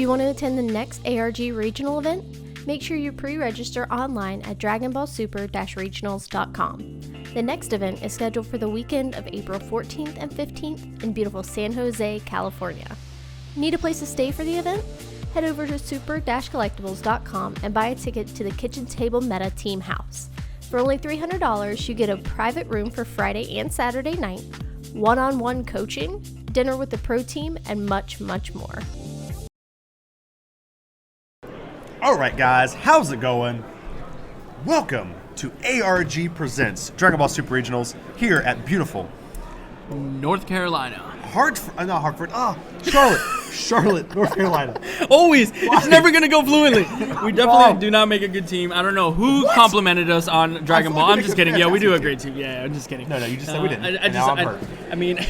you want to attend the next ARG regional event? Make sure you pre-register online at dragonballsuper-regionals.com. The next event is scheduled for the weekend of April 14th and 15th in beautiful San Jose, California. Need a place to stay for the event? Head over to super-collectibles.com and buy a ticket to the KitchenTableMeta Team House. For only $300, you get a private room for Friday and Saturday night, one-on-one coaching, dinner with the pro team, and much, much more. All right, guys, how's it going? Welcome to ARG Presents Dragon Ball Super Regionals here at beautiful North Carolina. Charlotte, North Carolina. Always. It's never going to go fluently. We definitely do not make a good team. I don't know who complimented us on Dragon Ball. I'm just kidding. Yeah, we do a great team. Yeah, I'm just kidding. No, you just said we didn't. Now I'm hurt. I mean...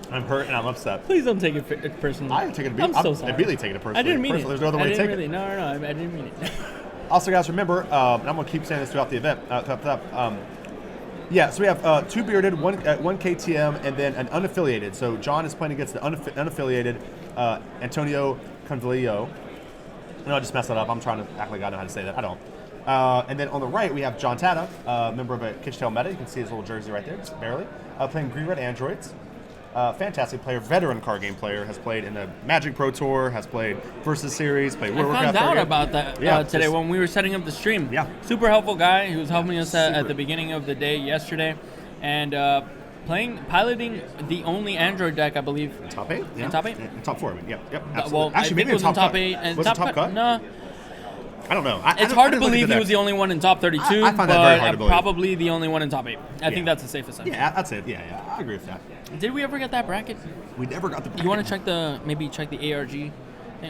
I'm hurt and I'm upset. Please don't take it personally. I'm so sorry. I immediately take it personally. I didn't mean it. There's no other way to take it. No, I didn't mean it. Also, guys, remember, and I'm going to keep saying this throughout the event. So we have two bearded, one KTM, and then an unaffiliated. So John is playing against the unaffiliated Antonio Convilio. No, I just messed that up. I'm trying to act like I know how to say that. I don't. And then on the right, we have John Tatta, member of KitchenTableMeta. You can see his little jersey right there, just barely. Playing green-red androids. Fantastic player, veteran card game player, has played in the Magic Pro Tour, has played Versus Series, played World Warcraft. I found out about that today when we were setting up the stream. Yeah. Super helpful guy who was helping us at the beginning of the day yesterday. And piloting the only Android deck, I believe. Top 8? Yeah. In top 8? In top 4, Yep, absolutely. Well, actually, maybe it was in top 8. And was it top cut? No. I don't know. It's hard to believe he was the only one in top 32, I find that very hard to believe. Probably the only one in top 8. I think that's a safe assumption. Yeah, that's it. Yeah, I agree with that. Did we ever get that bracket? We never got the bracket. You want to check the ARG thing?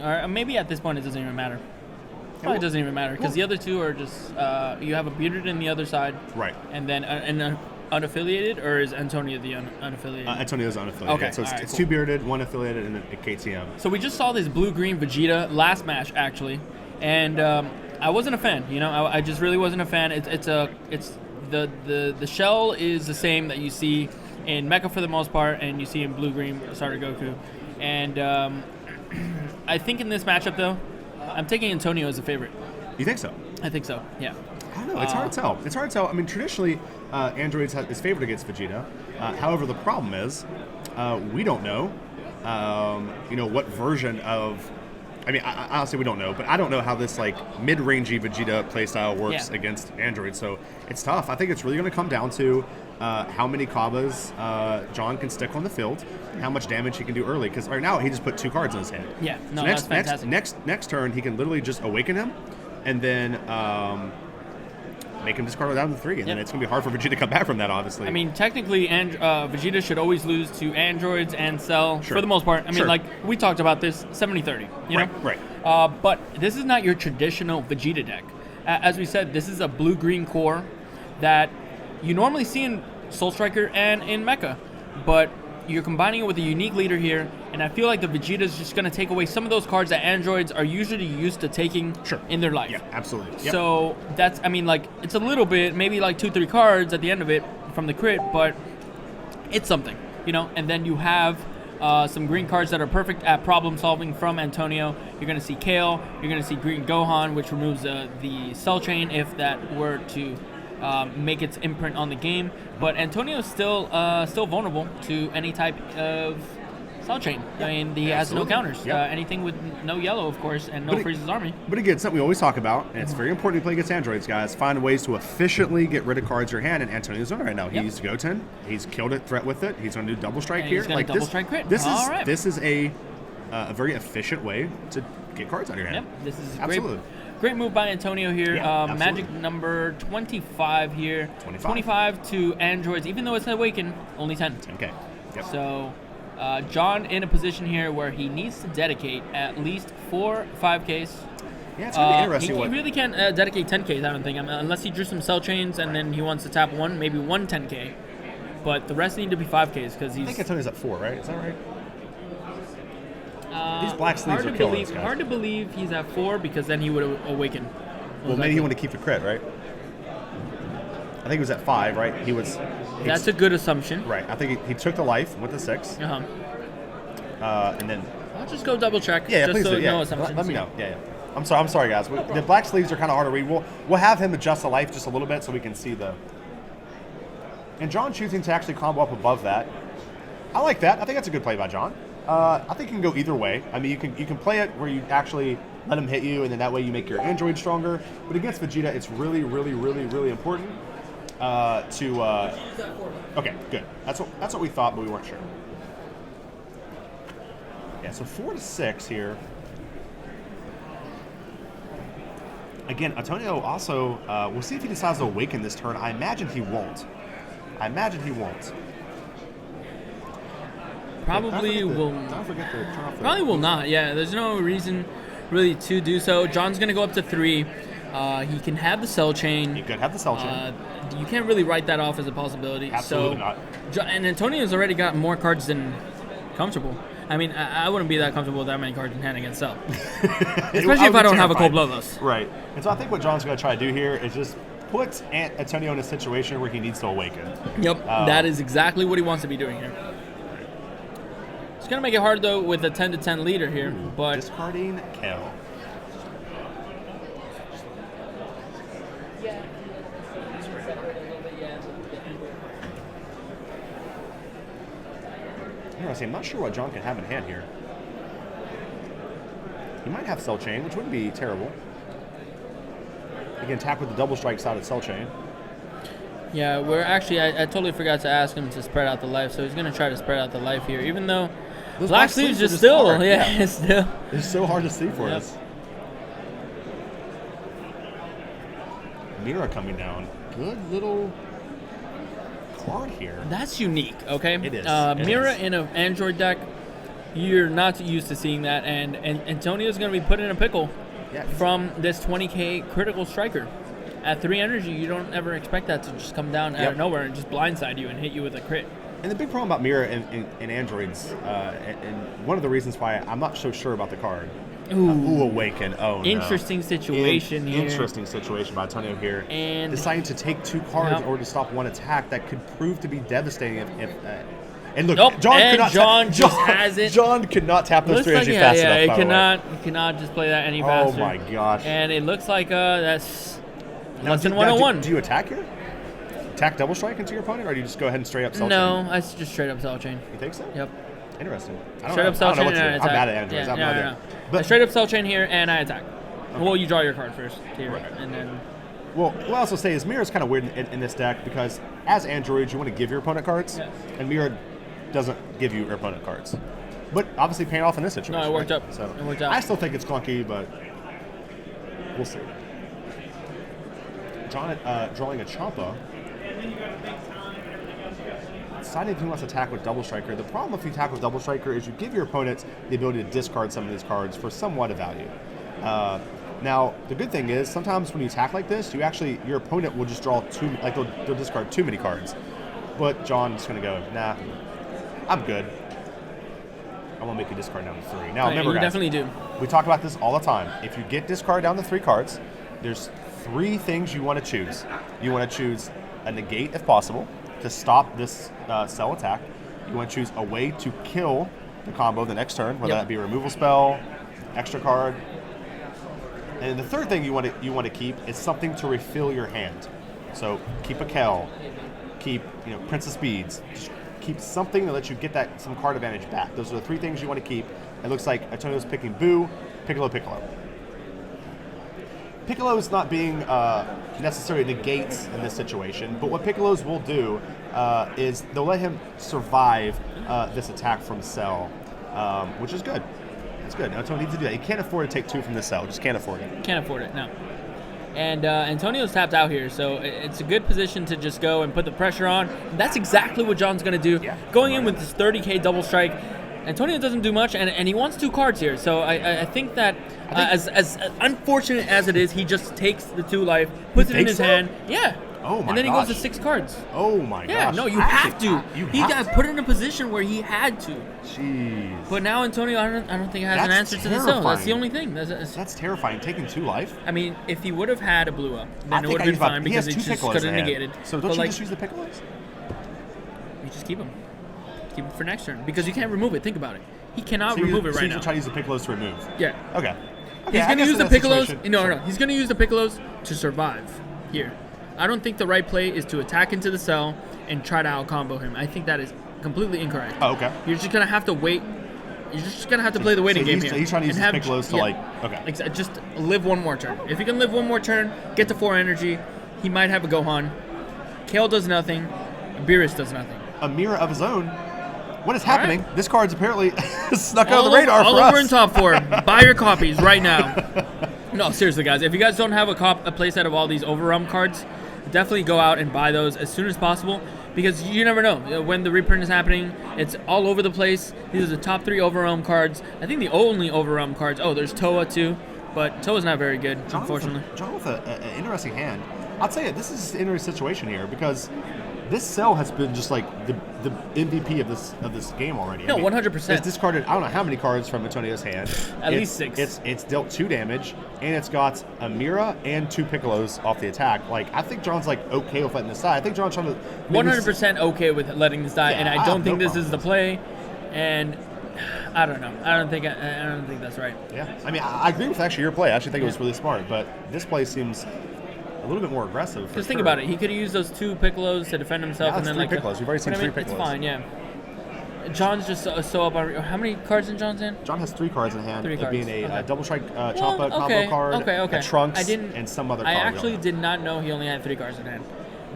Or maybe at this point it doesn't even matter. Probably doesn't even matter because the other two are just you have a bearded in the other side, right? And then an unaffiliated, or is Antonio the unaffiliated? Antonio's unaffiliated. Okay, so it's two bearded, one affiliated, and a KTM. So we just saw this blue-green Vegeta last match actually, and I wasn't a fan. You know, I just really wasn't a fan. The shell is the same that you see in Mecha for the most part, and you see in blue-green Starter Goku. And I think in this matchup, though, I'm taking Antonio as a favorite. You think so? I think so, yeah. I don't know. It's hard to tell. I mean, traditionally, Androids is favored against Vegeta. However, the problem is we don't know, what version of... I mean, honestly, we don't know, but I don't know how this mid-rangey Vegeta playstyle works against Android, so it's tough. I think it's really going to come down to how many Kabas John can stick on the field, and how much damage he can do early. Because right now he just put 2 cards in his hand. Yeah, no, so that's fantastic. Next turn he can literally just awaken him, and then make him discard down to 3, and then it's going to be hard for Vegeta to come back from that, obviously. I mean, technically, Vegeta should always lose to androids and Cell for the most part. I mean, we talked about this, 70-30, you know? Right. But this is not your traditional Vegeta deck. As we said, this is a blue-green core that you normally see in Soul Striker and in Mecha, but you're combining it with a unique leader here, and I feel like the Vegeta is just going to take away some of those cards that androids are usually used to taking in their life. Yeah, absolutely. Yep. So that's, I mean, it's a little bit, maybe 2-3 cards at the end of it from the crit, but it's something, you know? And then you have some green cards that are perfect at problem solving from Antonio. You're going to see Kale, you're going to see Green Gohan, which removes the cell chain if that were to make its imprint on the game, but Antonio is still vulnerable to any type of cell chain. I mean, he has no counters. Anything with no yellow, of course, and no Frieza's army. But again, something we always talk about, and it's very important to play against androids, guys. Find ways to efficiently get rid of cards in your hand, and Antonio's on it right now. He used Goten. He's killed a threat with it. He's going to do double strike here. He's going to double strike crit. This is a very efficient way to get cards out of your hand. Yep, this is absolutely. Great move by Antonio here. Magic number 25 here. 25 to androids, even though it's an awaken, only 10. Okay. Yep. So John in a position here where he needs to dedicate at least 4 5Ks. Yeah, it's going to be interesting. He really can't dedicate 10Ks, I don't think. Unless he drew some cell chains and then he wants to tap maybe one 10K. But the rest need to be 5Ks because he's... I think Antonio's at 4, right? Is that right? These black sleeves are killing us, guys. Hard to believe he's at 4 because then he would awaken. Well, maybe he wanted to keep the crit, right? I think he was at 5, right? That's a good assumption. Right. I think he took the life, went to 6. Uh-huh. And then I'll just go double check. Yeah, just please so do. Yeah. no assumptions. Let me know. Yeah. I'm sorry, guys. The black sleeves are kind of hard to read. We'll have him adjust the life just a little bit so we can see the. And John choosing to actually combo up above that. I like that. I think that's a good play by John. I think you can go either way. I mean, you can play it where you actually let him hit you, and then that way you make your android stronger. But against Vegeta, it's really, really, really, really important to. Okay, good. That's what we thought, but we weren't sure. Yeah, so 4-6 here. Again, Antonio also. We'll see if he decides to awaken this turn. I imagine he won't. Probably will. Don't forget to turn off. Probably will not. Yeah, there's no reason really to do so. John's gonna go up to 3. He can have the cell chain. He could have the cell chain. You can't really write that off as a possibility. Absolutely not. And Antonio's already got more cards than comfortable. I mean, I wouldn't be that comfortable with that many cards in hand against Cell. Especially if I don't have a cold bloodlust. Right. And so I think what John's going to try to do here is just put Antonio in a situation where he needs to awaken. Yep. That is exactly what he wants to be doing here. It's going to make it hard, though, with a 10-10 leader here. But discarding Kel. I'm not sure what John can have in hand here. He might have Cell Chain, which wouldn't be terrible. He can attack with the double strike side of Cell Chain. Yeah, we're actually, I totally forgot to ask him to spread out the life, so he's going to try to spread out the life here, even though those black sleeves just still, hard. it's still. It's so hard to see for us. Mira coming down. Good little card here. That's unique, okay? It is. Mira in an Android deck, you're not used to seeing that, and Antonio's going to be put in a pickle from this 20k critical striker. At 3 energy, you don't ever expect that to just come down out of nowhere and just blindside you and hit you with a crit. And the big problem about Mira in Androids, and one of the reasons why I'm not so sure about the card, Awaken. Oh, interesting situation here. Interesting situation by Antonio here. And deciding to take 2 cards or to stop 1 attack that could prove to be devastating if and look, John has it. John could not tap those 3 energy fast enough. He cannot just play that any faster. Oh my gosh. And it looks like that's less than 101. Do you attack here? Attack double strike into your opponent, or do you just go ahead and straight up Cell Chain? No, I just straight up Cell Chain. You think so? Yep. Interesting. Straight up Cell Chain and I attack. I'm bad at Androids. But straight up Cell Chain here and I attack. Okay. Well, you draw your card first here, and then. Well, what I also say is Mira's kind of weird in this deck because as Androids, you want to give your opponent cards, and Mira doesn't give you your opponent cards. But obviously paying off in this situation. No, it worked out. So it worked out. I still think it's clunky, but we'll see. John drawing a Champa. Deciding if he wants to attack with Double Striker. The problem if you attack with Double Striker is you give your opponent the ability to discard some of these cards for somewhat of value. Now, the good thing is sometimes when you attack like this, your opponent will just draw they'll discard too many cards. But John's going to go, nah, I'm good. I won't make you discard down to 3. Now, remember, guys, definitely do. We talk about this all the time. If you get discard down to 3 cards, there's 3 things you want to choose. You want to choose a negate if possible to stop this cell attack. You want to choose a way to kill the combo the next turn, whether that be a removal spell, extra card. And the third thing you want to keep is something to refill your hand. So keep a Kel, keep Princess Beads. Just keep something that lets you get some card advantage back. Those are the 3 things you want to keep. It looks like Antonio's picking Boo, Piccolo. Piccolo's not being necessarily negates in this situation, but what Piccolos will do is they'll let him survive this attack from Cell, which is good. It's good. Antonio needs to do that. He can't afford to take 2 from the Cell. Just can't afford it. Can't afford it, no. And Antonio's tapped out here, so it's a good position to just go and put the pressure on. And that's exactly what John's going to do. Yeah. Going in with this 30k double strike, Antonio doesn't do much, and he wants 2 cards here. So I think that as unfortunate as it is, he just takes the 2 life, puts it in his hand. Yeah. Oh my And then he goes to 6 cards. Oh my gosh. Yeah, no, you have to. He got put in a position where he had to. Jeez. But now Antonio, I don't think has an answer to the cell. That's the only thing. That's terrifying. Taking 2 life. I mean, if he would have had a blue up, then it would have been fine because he just could have negated. So don't you just use the Piccolos? You just keep them. Keep them for next turn because you can't remove it. Think about it. He cannot So remove it right he's now. gonna try to use the Piccolos to remove. Yeah. Okay. He's I going to guess use the in that Piccolos. situation, No, sure. no. He's going to use the Piccolos to survive here. I don't think the right play is to attack into the cell and try to out-combo him. I think that is completely incorrect. Oh, okay. You're just going to have to wait. You're just going to have to play the waiting game here. He's trying to use and his Piccolos to okay. Just live one more turn. If he can live one more turn, get to 4 energy, he might have a Gohan. Kale does nothing. Beerus does nothing. A mirror of his own. What is happening? Right. This card's apparently snuck under the radar all for us. over in top 4. Buy your copies right now. No, seriously, guys. If you guys don't have a playset of all these Overrealm cards, definitely go out and buy those as soon as possible because you never know when the reprint is happening. It's all over the place. These are the top 3 Overrealm cards. I think the only Overrealm cards. Oh, there's Toa too, but Toa's not very good, unfortunately. John with an interesting hand. I'll tell you, this is an interesting situation here because this cell has been just like the MVP of this game already. No, 100%. It's discarded. I don't know how many cards from Antonio's hand. At least 6. It's dealt 2 damage, and it's got a Mira and 2 Piccolos off the attack. Like I think John's like okay with letting this die. I think John's trying to 100% okay with letting this die, Yeah, and I I don't have think no this is the problem play. And I don't know. I don't think that's right. Yeah, I mean I agree with actually your play. I actually think it was really smart, but this play seems a little bit more aggressive. Just think about it. He could have used those 2 Piccolos to defend himself, Yeah, and then that's like 3 Piccolos. We've already seen but I mean, 3 It's Piccolos. fine, yeah. John's just so up on. How many cards in John's hand? John has 3 cards in hand. 3 it cards. being a Okay. double strike Well, chop-out combo okay, card, okay. a Trunks, I didn't, and some other I card. actually did not know he only had 3 cards in hand.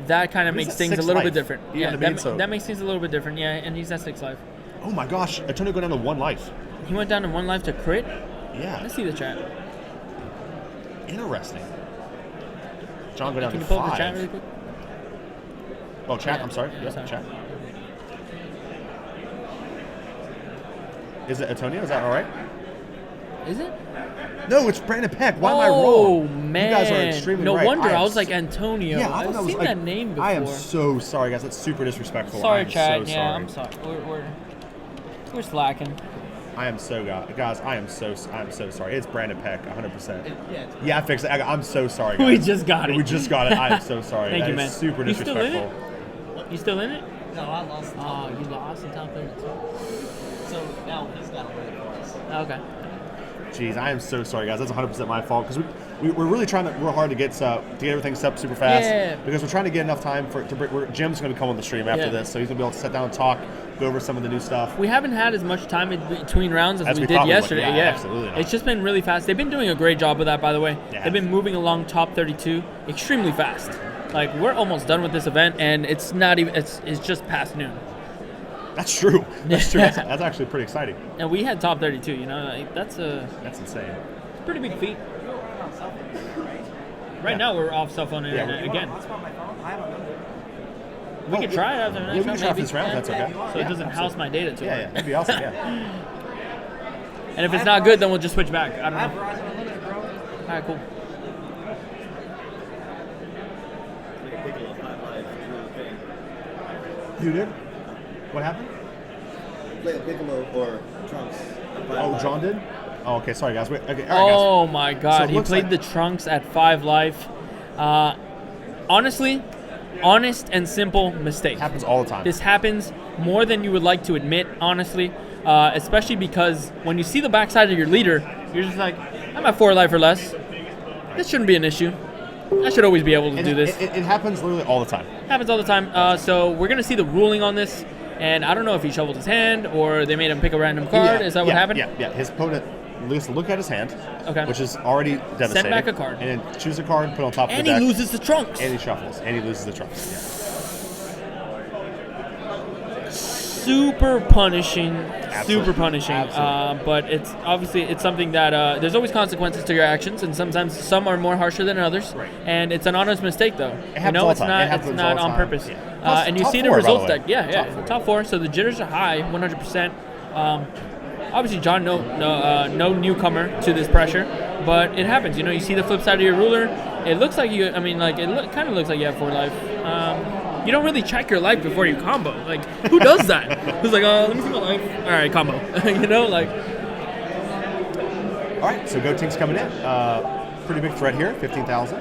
That kind of But he's makes at things a 6 little life. bit different. You know Yeah, what I mean? So- that makes things a little bit different. Yeah, and he's at 6 life. Oh my gosh, Antonio go down to 1 life. He went down to 1 life to crit. Yeah, Let's see the chat. interesting. John go down Can to you pull up the 5. chat really quick? Oh, chat. Yeah, I'm sorry. yeah, Yes, sorry. chat. Is it Antonio? Is that all right? Is it? No, it's Brandon Peck. Why am I Oh wrong? man! You guys are extremely no right. wonder I am was like so- Antonio. Yeah, I thought I've that was seen like, that name before. I am so sorry, guys. That's super disrespectful. I sorry, am Chad. So Yeah, sorry. I'm sorry. We're slacking. I am so guys. I am so sorry. It's Brandon Peck, 100%. Yeah. Yeah, I fixed it. I'm so sorry, guys. We just got it. We just got it. I am so sorry. Thank That you, is man. super You still in it? disrespectful. You still in it? No, I lost. Oh, you lost in top 32. So now he's got to win it for us. Okay. Jeez, I am so sorry, guys. That's 100% my fault because we're really trying real hard to get everything set up super fast. Yeah. Because we're trying to get enough time Jim's going to come on the stream after Yeah. this, so he's going to be able to sit down and talk, go over some of the new stuff. We haven't had as much time in between rounds as we we did thought we would. yesterday. Yeah, absolutely not. It's just been really fast. They've been doing a great job with that, by the way. Yeah. They've been moving along top 32 extremely fast. Like we're almost done with this event, and it's not even. It's just past noon. That's true. That's true. That's actually pretty exciting. And we had top 32. You know, like, that's a insane. pretty big feat. Right Yeah. now we're off cell phone internet again. Hotspot my phone. I have a number. We could try it after the Yeah, next we can round, try maybe. this round. That's okay. So it doesn't house my data too Yeah, hard. yeah, that'd be awesome. Yeah. And if it's not good, then we'll just switch back. I I don't have know. Verizon Unlimited, bro. All right, cool. You did? What happened? Play a Piccolo or Trunks. Oh, John did? Oh, okay. Sorry, guys. Wait. Okay. All right, Oh my So God! it He looks played like- the Trunks at 5 life. Honestly, honest and simple mistake. guys. Happens all the time. This happens more than you would like to admit, honestly. Especially because when you see the backside of your leader, you're just like, I'm at 4 life or less. This shouldn't be an issue. I should always be able to And do this. It happens literally all the time. Happens all the time. So we're gonna see the ruling on this, and I don't know if he shuffled his hand or they made him pick a random card. Yeah, Is that what yeah, happened? Yeah. His opponent has to look at his hand, Okay. which is already devastating. back a card. and then choose a card, put it on top And of the he deck, loses the Trunks. and he shuffles, and he loses the trumps. Yeah. Super punishing. Absolutely. Super punishing. Absolutely. But it's obviously it's something that there's always consequences to your actions, and sometimes some are more harsher than others. Right. And it's an honest mistake, though. happens all the It's time. It not. happens It's all not the on time. purpose. Yeah. Plus, And you top see the 4, by the results way. deck. Yeah, Top 4. top 4. So the jitters are high, 100%. Obviously, John, no newcomer to this pressure, but it happens. You know, you see the flip side of your ruler. It looks like you. I mean, like kind of looks like you have 4 life. You don't really check your life before you combo. Like, who does that? Who's like, let me see my life. All right, combo. You know, like. All right, so Goting's coming in. Pretty big threat here, 15,000.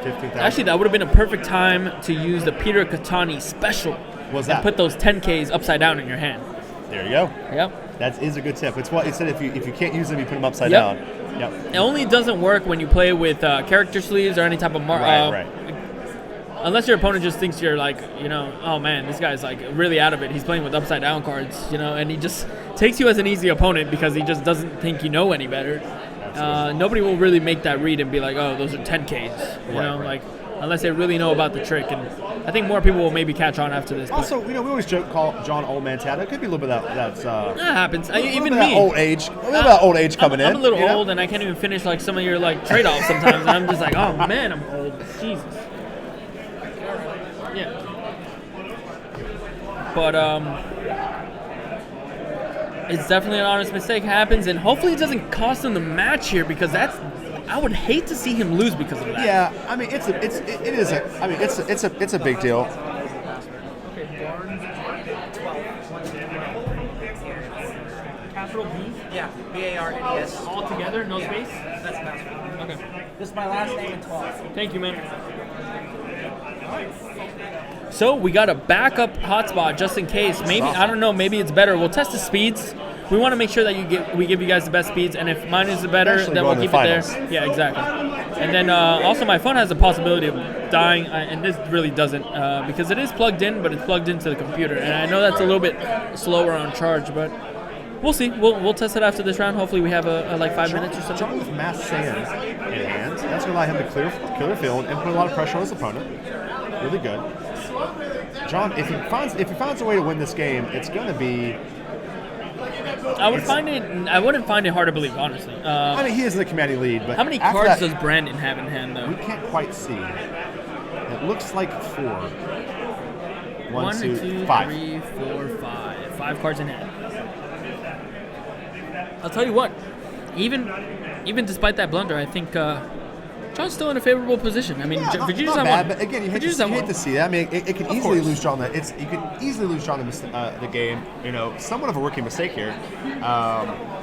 15,000. Actually, that would have been a perfect time to use the Peter Katani special. What's and that? put those 10Ks upside down in your hand. There you go. Yep. That is a good tip. It's what it said. If you can't use them, you put them upside Yep. down. Yep. It only doesn't work when you play with character sleeves or any type of Right. Unless your opponent just thinks you're like, oh man, this guy's like really out of it. He's playing with upside down cards, and he just takes you as an easy opponent because he just doesn't think you know any better. Nobody will really make that read and be like, oh, those are 10Ks, like unless they really know about the trick. And I think more people will maybe catch on after this. Also, we always call John Old Man Tatta. It could be a little bit of that happens. Even bit of me. that old age. A little bit of that old age coming in. I'm a little old, and I can't even finish like some of your like trade-offs sometimes. And I'm just like, oh man, I'm old. Jesus. Yeah. But it's definitely an honest mistake happens, and hopefully it doesn't cost him the match here because I would hate to see him lose because of that. Yeah, I mean it's a big deal. Capital B? Yeah, B-A-R-N-E-S. All together, no space? That's password. Okay. This is my last name and 12. Thank you, man. So we got a backup hotspot just in case. Maybe, I don't know, maybe it's better. We'll test the speeds. We want to make sure that we give you guys the best speeds, and if mine is the better, Especially then we'll going keep to it the there. Yeah, exactly. And then also my phone has a possibility of dying, and this really doesn't because it is plugged in, but it's plugged into the computer. And I know that's a little bit slower on charge, but we'll see. We'll test it after this round. Hopefully we have like 5 minutes or something. John with mass sand in hand. That's going to allow him to clear the field and put a lot of pressure on his opponent. Really good. John, if he finds a way to win this game, it's going to be. I wouldn't find it hard to believe, honestly. I mean, he is in the commanding lead, but how many after cards that, does Brandon have in hand, though? we can't quite see. It looks like 4. 1, 2, 5. 3, 4, 5. 5 cards in hand. I'll tell you what, even despite that blunder, I think John's still in a favorable position. I mean, Vegeta's not on bad, one. but again, you hate to see that. I mean, it can easily lose John. You can easily lose John the game. Somewhat of a rookie mistake here.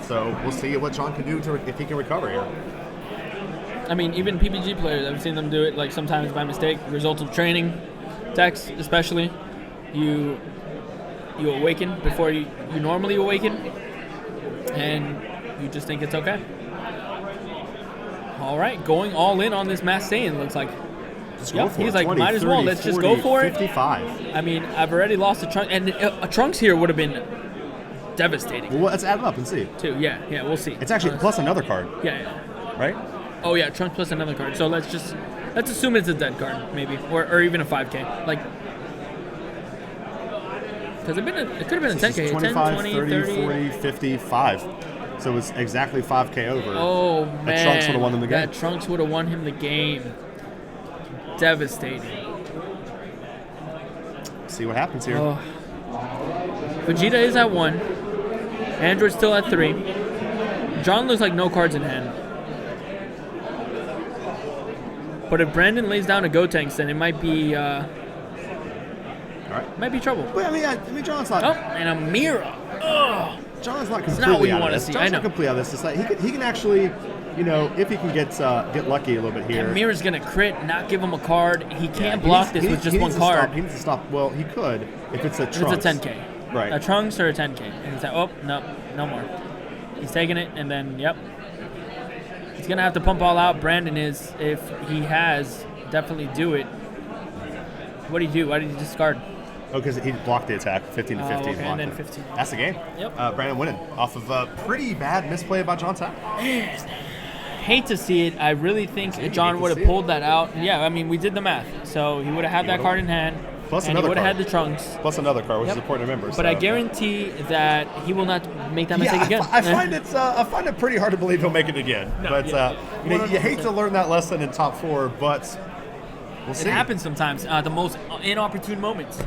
So we'll see what John can do if he can recover here. I mean, even PPG players, I've seen them do it like sometimes by mistake, result of training, decks especially. You awaken before you normally awaken, and you just think it's okay. All right, going all in on this Mass Saiyan, looks like. He's like, 20, might as well. 30, Let's just 40, go for 55. it. I mean, I've already lost a Trunks, and a Trunks here would have been devastating. Well, let's add it up and see. Too, yeah, we'll see. It's actually plus another card, Yeah. right? Oh yeah, Trunks plus another card. So let's assume it's a dead card, maybe, or even a 5K, like. Because it could have been a 10K, 25, 10, 20, 30, 40, 55. So it was exactly 5K over. Oh, man. That Trunks would have won them the game. That Trunks would have won him the game. Devastating. See what happens here. Oh. Vegeta is at 1. Android's still at 3. John looks like no cards in hand. But if Brandon lays down a Gotenks, then it might be All right. might be trouble. But I mean, John's not. Oh, and a Mira. Ugh. John's not It's completely not what you out of wanna this. see, John's I know. not completely out of this. It's like he can actually, if he can get lucky a little bit here. And Mira's gonna crit, not give him a card. He can't He block needs- this he with needs- just he one needs to card. stop. He needs to stop. Well, he could if it's a If Trunks. it's a 10K. Right. A Trunks or a 10K. And he's like, oh, no more. He's taking it, and then, yep. He's going to have to pump all out. Brandon is, if he has, definitely do it. What do you do? Why did you discard? Oh, because he blocked the attack, 15 to 15. Okay, and blocked then it. 15. That's the game. Yep. Brandon winning off of a pretty bad misplay by John Tatta. Hate to see it. I really think you John hate to would have see it? pulled that out. Yeah, I mean, we did the math. So he would have had that card in hand. Plus and another he would have card. had the Trunks. Plus another card, which Yep. is important to remember. But I guarantee that he will not make that mistake again. I find it pretty hard to believe he'll make it again. No, but yeah. you hate to learn that lesson in top 4, but we'll see. It happens sometimes, the most inopportune moments.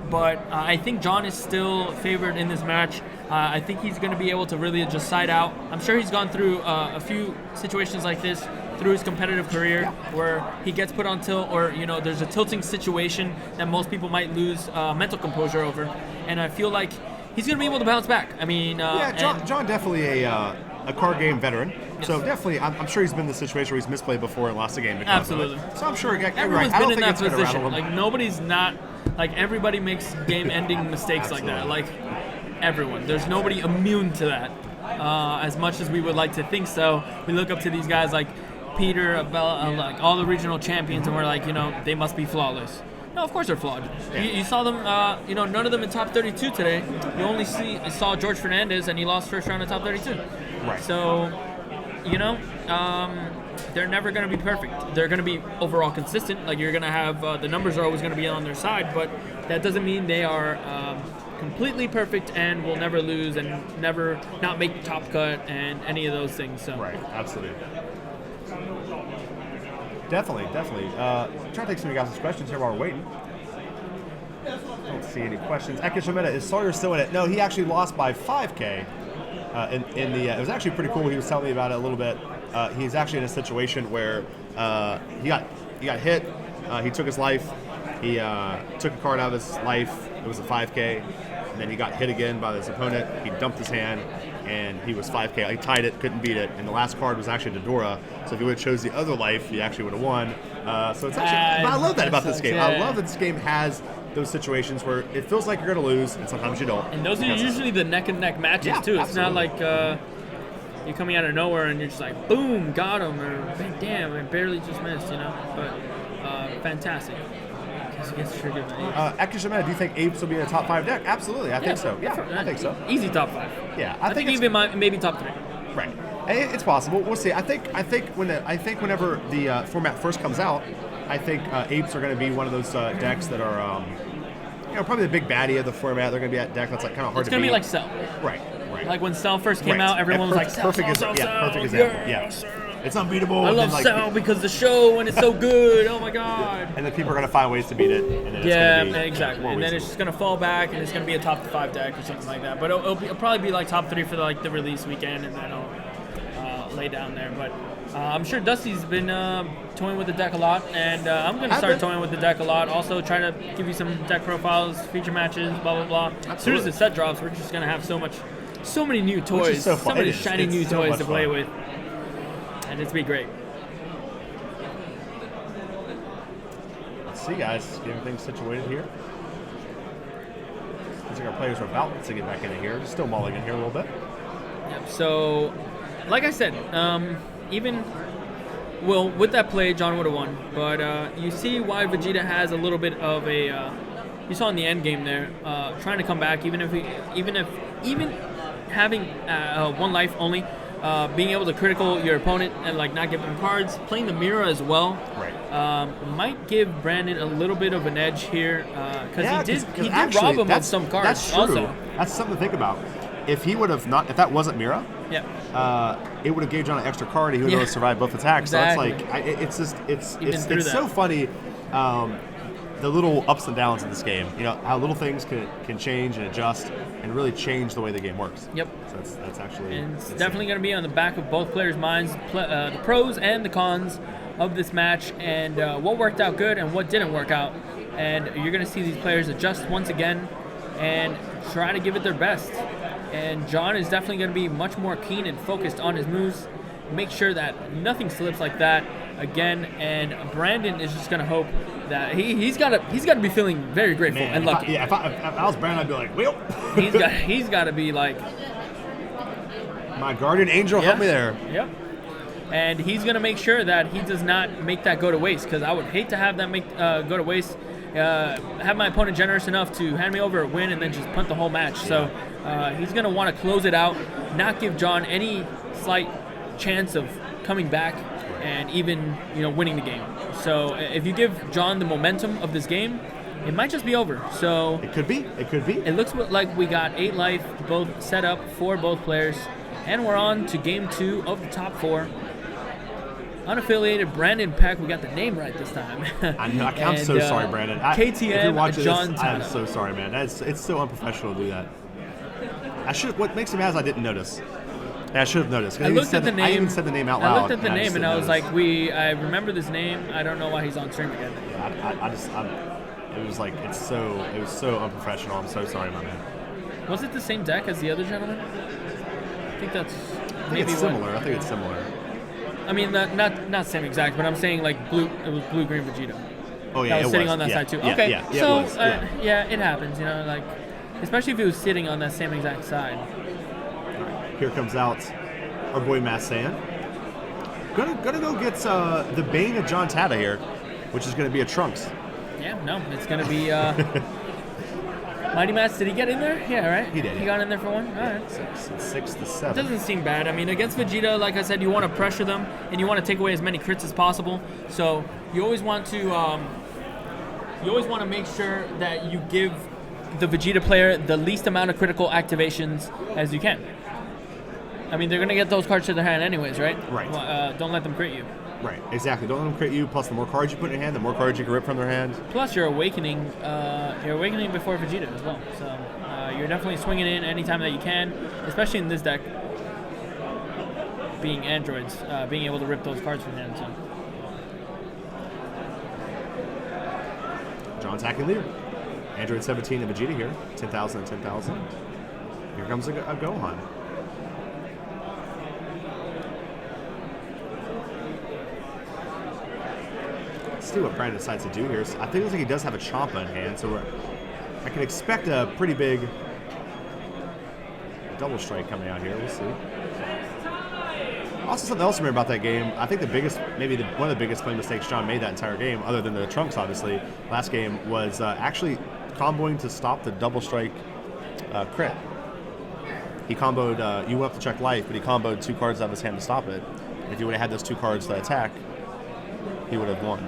But I think John is still favored in this match. I think he's going to be able to really just side out. I'm sure he's gone through a few situations like this through his competitive career where he gets put on tilt or, there's a tilting situation that most people might lose mental composure over. And I feel like he's going to be able to bounce back. I mean... John definitely a card game veteran. Yes. So definitely, I'm sure he's been in the situation where he's misplayed before and lost a game because of it. Absolutely. So I'm sure Everyone's I don't been in think that it's gonna rattle position. him. Like, nobody's not... Like, everybody makes game-ending mistakes like that. Like, everyone. There's nobody immune to that. As much as we would like to think so, we look up to these guys like Peter, Abella, like all the regional champions, and we're like, they must be flawless. No, of course they're flawed. Yeah. You saw them, none of them in top 32 today. You only saw George Fernandez, and he lost first round in top 32. Right. So, they're never going to be perfect. They're going to be overall consistent. Like, you're going to have the numbers are always going to be on their side, but that doesn't mean they are completely perfect and will never lose and never not make the top cut and any of those things. So. Right, absolutely. Definitely. Trying to take some of you guys' questions here while we're waiting. Don't see any questions. KitchenTableMeta, is Sawyer still in it? No, he actually lost by 5K. In the it was actually pretty cool. He was telling me about it a little bit. He's actually in a situation where he got hit. He took his life. He took a card out of his life. It was a 5K. And then he got hit again by his opponent. He dumped his hand, and he was 5K. He tied it, couldn't beat it. And the last card was actually Dodora. So if he would have chose the other life, he actually would have won. So it's actually. But I love that about this game. I love that this game has those situations where it feels like you're going to lose, and sometimes you don't. And those are usually the neck and neck matches too. It's absolutely. not like you're coming out of nowhere and you're just like, boom, got him, or damn, I barely just missed, But fantastic. He gets triggered. KitchenTableMeta, do you think Apes will be in the top 5 deck? Absolutely, I think so. Yeah, I think so. Easy top 5. Yeah, I think even maybe top 3. Right. It's possible. We'll see. I think whenever the format first comes out, I think Apes are going to be one of those decks that are, probably the big baddie of the format. They're going to be that deck that's like kind of hard to beat. It's going to be like Cell. Right. Like when Cell first came out, everyone was like, Cell, perfect Cell, example. yeah. It's unbeatable. I love Cell because the show and it's so good. Oh my god. And then people are going to find ways to beat it. And then exactly. And then it's just going to fall back, and it's going to be a top 5 deck or something like that. But it'll probably be like top 3 for the release weekend, and then I'll lay down there. But I'm sure Dusty's been toying with the deck a lot, and I'm going to start toying with the deck a lot. Also, trying to give you some deck profiles, feature matches, blah, blah, blah. Absolutely. As soon as the set drops, we're just going to have so many new toys, so fun. many shiny new so toys to play fun. with. And it's be great. Let's see, guys. Get everything situated here. Looks like our players are about to get back into here. Just still mulligan here a little bit. Yep. So, like I said, with that play, John would have won. But you see why Vegeta has a little bit of a. You saw in the end game there, trying to come back, even having one life only. Being able to critical your opponent and not give them cards, playing the mirror as well, right? Might give Brandon a little bit of an edge here because he did actually, rob him of some cards. That's true. Also, that's something to think about. If he would have not, if that wasn't Mira, yeah, it would have gave John an extra card. He would have survived both attacks. Exactly. So it's so funny. The little ups and downs in this game, how little things can change and adjust and really change the way the game works. Yep. So that's actually. And it's definitely going to be on the back of both players' minds, the pros and the cons of this match, and what worked out good and what didn't work out. And you're going to see these players adjust once again and try to give it their best. And John is definitely going to be much more keen and focused on his moves. Make sure that nothing slips like that again. And Brandon is just going to hope that he's got to be feeling very grateful and lucky. If I was Brandon, I'd be like, well, he's got to be like, my guardian angel, help me there. Yep. And he's going to make sure that he does not make that go to waste, because I would hate to have that go to waste. Have my opponent generous enough to hand me over a win and then just punt the whole match. So he's going to want to close it out, not give John any slight chance of coming back and even winning the game. So if you give John the momentum of this game, it might just be over. So it could be. It looks like we got 8 life both set up for both players, and we're on to game 2 of the top 4. Unaffiliated Brandon Peck. We got the name right this time. I'm so sorry, Brandon. KTM John Tatta. I'm so sorry, man. It's so unprofessional to do that. What makes me mad is I didn't notice. I should have noticed. I looked at the name. I even said the name out loud. I looked at the name and I was like, I remember this name. I don't know why he's on stream again. It was so unprofessional. I'm so sorry, my man. Was it the same deck as the other gentleman? I think it's similar. I think it's similar. I mean, not same exact, but I'm saying blue. It was blue green Vegeta. Oh yeah, that was sitting on that side too. Yeah, okay, yeah, so it was, it happens. especially if it was sitting on that same exact side. Here comes out our boy Massan. Gonna go get the Bane of John Tatta here, which is gonna be a Trunks. Yeah, no, it's gonna be Mighty Mats. Did he get in there? Yeah, right. He did. He got in there for one. All right. 6 to 7. Doesn't seem bad. I mean, against Vegeta, like I said, you want to pressure them and you want to take away as many crits as possible. So you always want to make sure that you give the Vegeta player the least amount of critical activations as you can. I mean, they're gonna get those cards to their hand anyways, right? Right. Don't let them crit you. Right, exactly. Don't let them crit you. Plus, the more cards you put in your hand, the more cards you can rip from their hand. Plus, you're awakening before Vegeta as well. So you're definitely swinging in anytime that you can, especially in this deck. Being androids, being able to rip those cards from hand. So. John attacking leader. Android 17 and Vegeta here. 10,000 and 10,000. Here comes a Gohan. Let's see what Brandon decides to do here. So I think it looks like he does have a Champa in hand, so I can expect a pretty big double strike coming out here. We'll see. Also, something else to remember about that game, I think one of the biggest play mistakes John made that entire game, other than the Trunks, obviously, last game, was actually comboing to stop the double strike crit. He comboed, you went up to check life, but he comboed 2 cards out of his hand to stop it. If he would have had those 2 cards to attack, he would have won.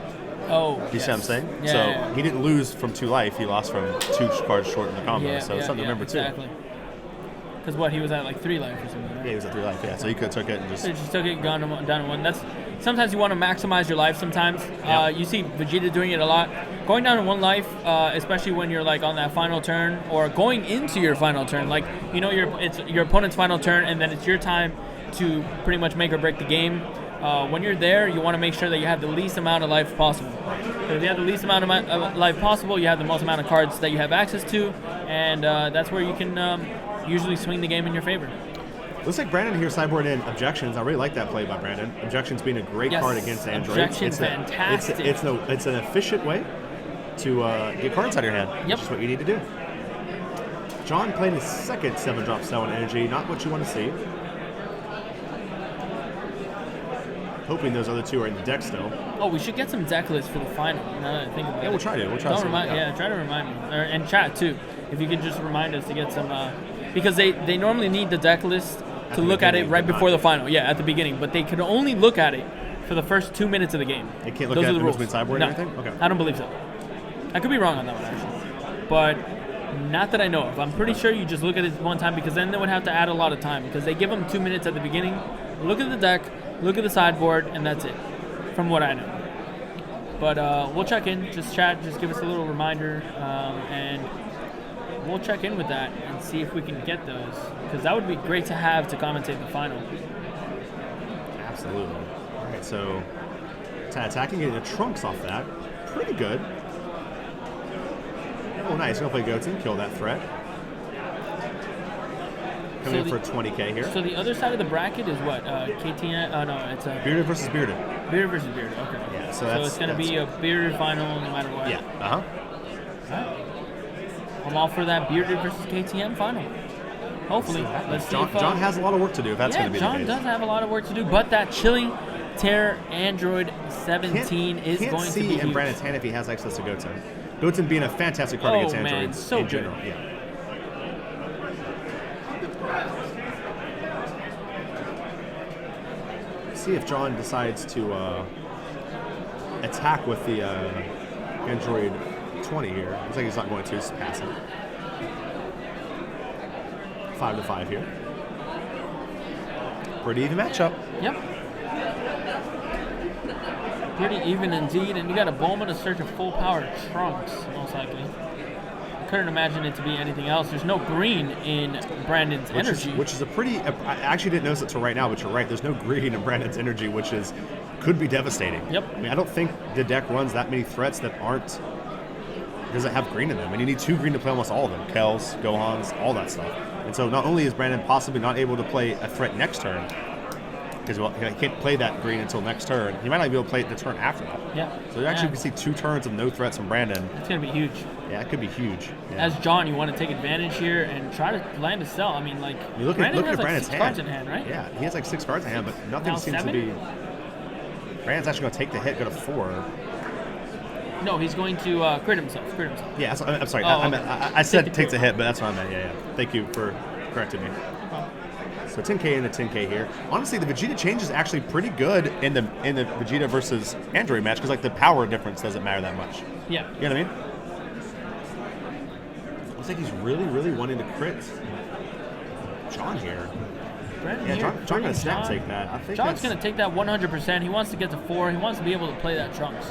Oh, you see what I'm saying? Yeah, so yeah. He didn't lose from 2 life, he lost from 2 cards short in the combo, so it's something to remember exactly. too. Because he was at like 3 life or something, right? Yeah, he was at 3 life, yeah. So he could have took it and just... So just took it, down to 1. Sometimes you want to maximize your life sometimes. Yeah. You see Vegeta doing it a lot. Going down to 1 life, especially when you're like on that final turn or going into your final turn. Like, it's your opponent's final turn and then it's your time to pretty much make or break the game. When you're there, you want to make sure that you have the least amount of life possible. So if you have the least amount of life possible, you have the most amount of cards that you have access to, and that's where you can usually swing the game in your favor. Looks like Brandon here sideboard in Objections. I really like that play by Brandon. Objections being a great card against Android. Objections, fantastic. It's an efficient way to get cards out of your hand, Yep. which is what you need to do. John played his second 7-drop Cell and Energy, not what you want to see. Hoping those other 2 are in the deck still. Oh, we should get some deck lists for the final. Now that I think about it. We'll try to. Try to remind me. And chat too. If you could just remind us to get some, because they normally need the deck list to look at it right before the final. Yeah, at the beginning. But they can only look at it for the first 2 minutes of the game. They can't look Those at are the the rules. movement sideboard No, or anything? Okay. I don't believe so. I could be wrong on that one actually, but not that I know of. I'm pretty sure you just look at it one time because then they would have to add a lot of time because they give them 2 minutes at the beginning. Look at the deck, look at the sideboard, and that's it. From what I know. But we'll check in, just chat, just give us a little reminder, and we'll check in with that and see if we can get those, because that would be great to have to commentate the final. Absolutely. All right, so attacking, getting the Trunks off that. Pretty good. Oh, nice. Gonna play Goten, kill that threat. Coming in for 20k here. So the other side of the bracket is what? KTM? Oh, no, it's Bearded versus Bearded. Bearded versus Bearded, okay. Yeah, so it's going to be a Bearded final no matter what. Yeah, All right. I'm all for that Bearded versus KTM final. Hopefully. Let's see John has a lot of work to do if that's going to be the case. John does have a lot of work to do, but that Chilling Terror Android 17 is going to be Can't see in Brandon's hand if he has access to Goten. Goten being a fantastic card against androids so in good. general. Yeah. See if John decides to attack with the Android 20 here. Looks like he's not going to. Just pass it. 5-5 here. Pretty even matchup. Yep. Pretty even indeed, and you got a Bowman to search a full power Trunks, most likely. I couldn't imagine it to be anything else. There's no green in Brandon's energy. Which is a pretty, I actually didn't notice it till right now, but you're right. There's no green in Brandon's energy, which could be devastating. Yep. I mean, I don't think the deck runs that many threats that doesn't have green in them. And you need 2 green to play almost all of them. Kells, Gohans, all that stuff. And so not only is Brandon possibly not able to play a threat next turn, because he can't play that green until next turn. He might not be able to play it the turn after that. Yeah. So actually, we see 2 turns of no threats from Brandon. It's going to be huge. Yeah, it could be huge. Yeah. As John, you want to take advantage here and try to land a sell. I mean, like, You look at Brandon has Brandon's 6 hand. cards in hand, right? Yeah, he has like 6 cards in hand, but nothing Now seems 7? to be. Brandon's actually going to take the hit, go to 4. No, he's going to crit himself. Yeah, I'm sorry. Oh, I said Take the take the crit. hit, but that's what I meant. Yeah. Thank you for correcting me. So 10K and the 10K here. Honestly, the Vegeta change is actually pretty good in the Vegeta versus Android match because like the power difference doesn't matter that much. Yeah. You know what I mean? Looks like he's really wanting to crit John here. Brandon Yeah, here, John going to bringing snap John. take that. I think John's that's- going to take that 100%. He wants to get to 4. He wants to be able to play that Trunks.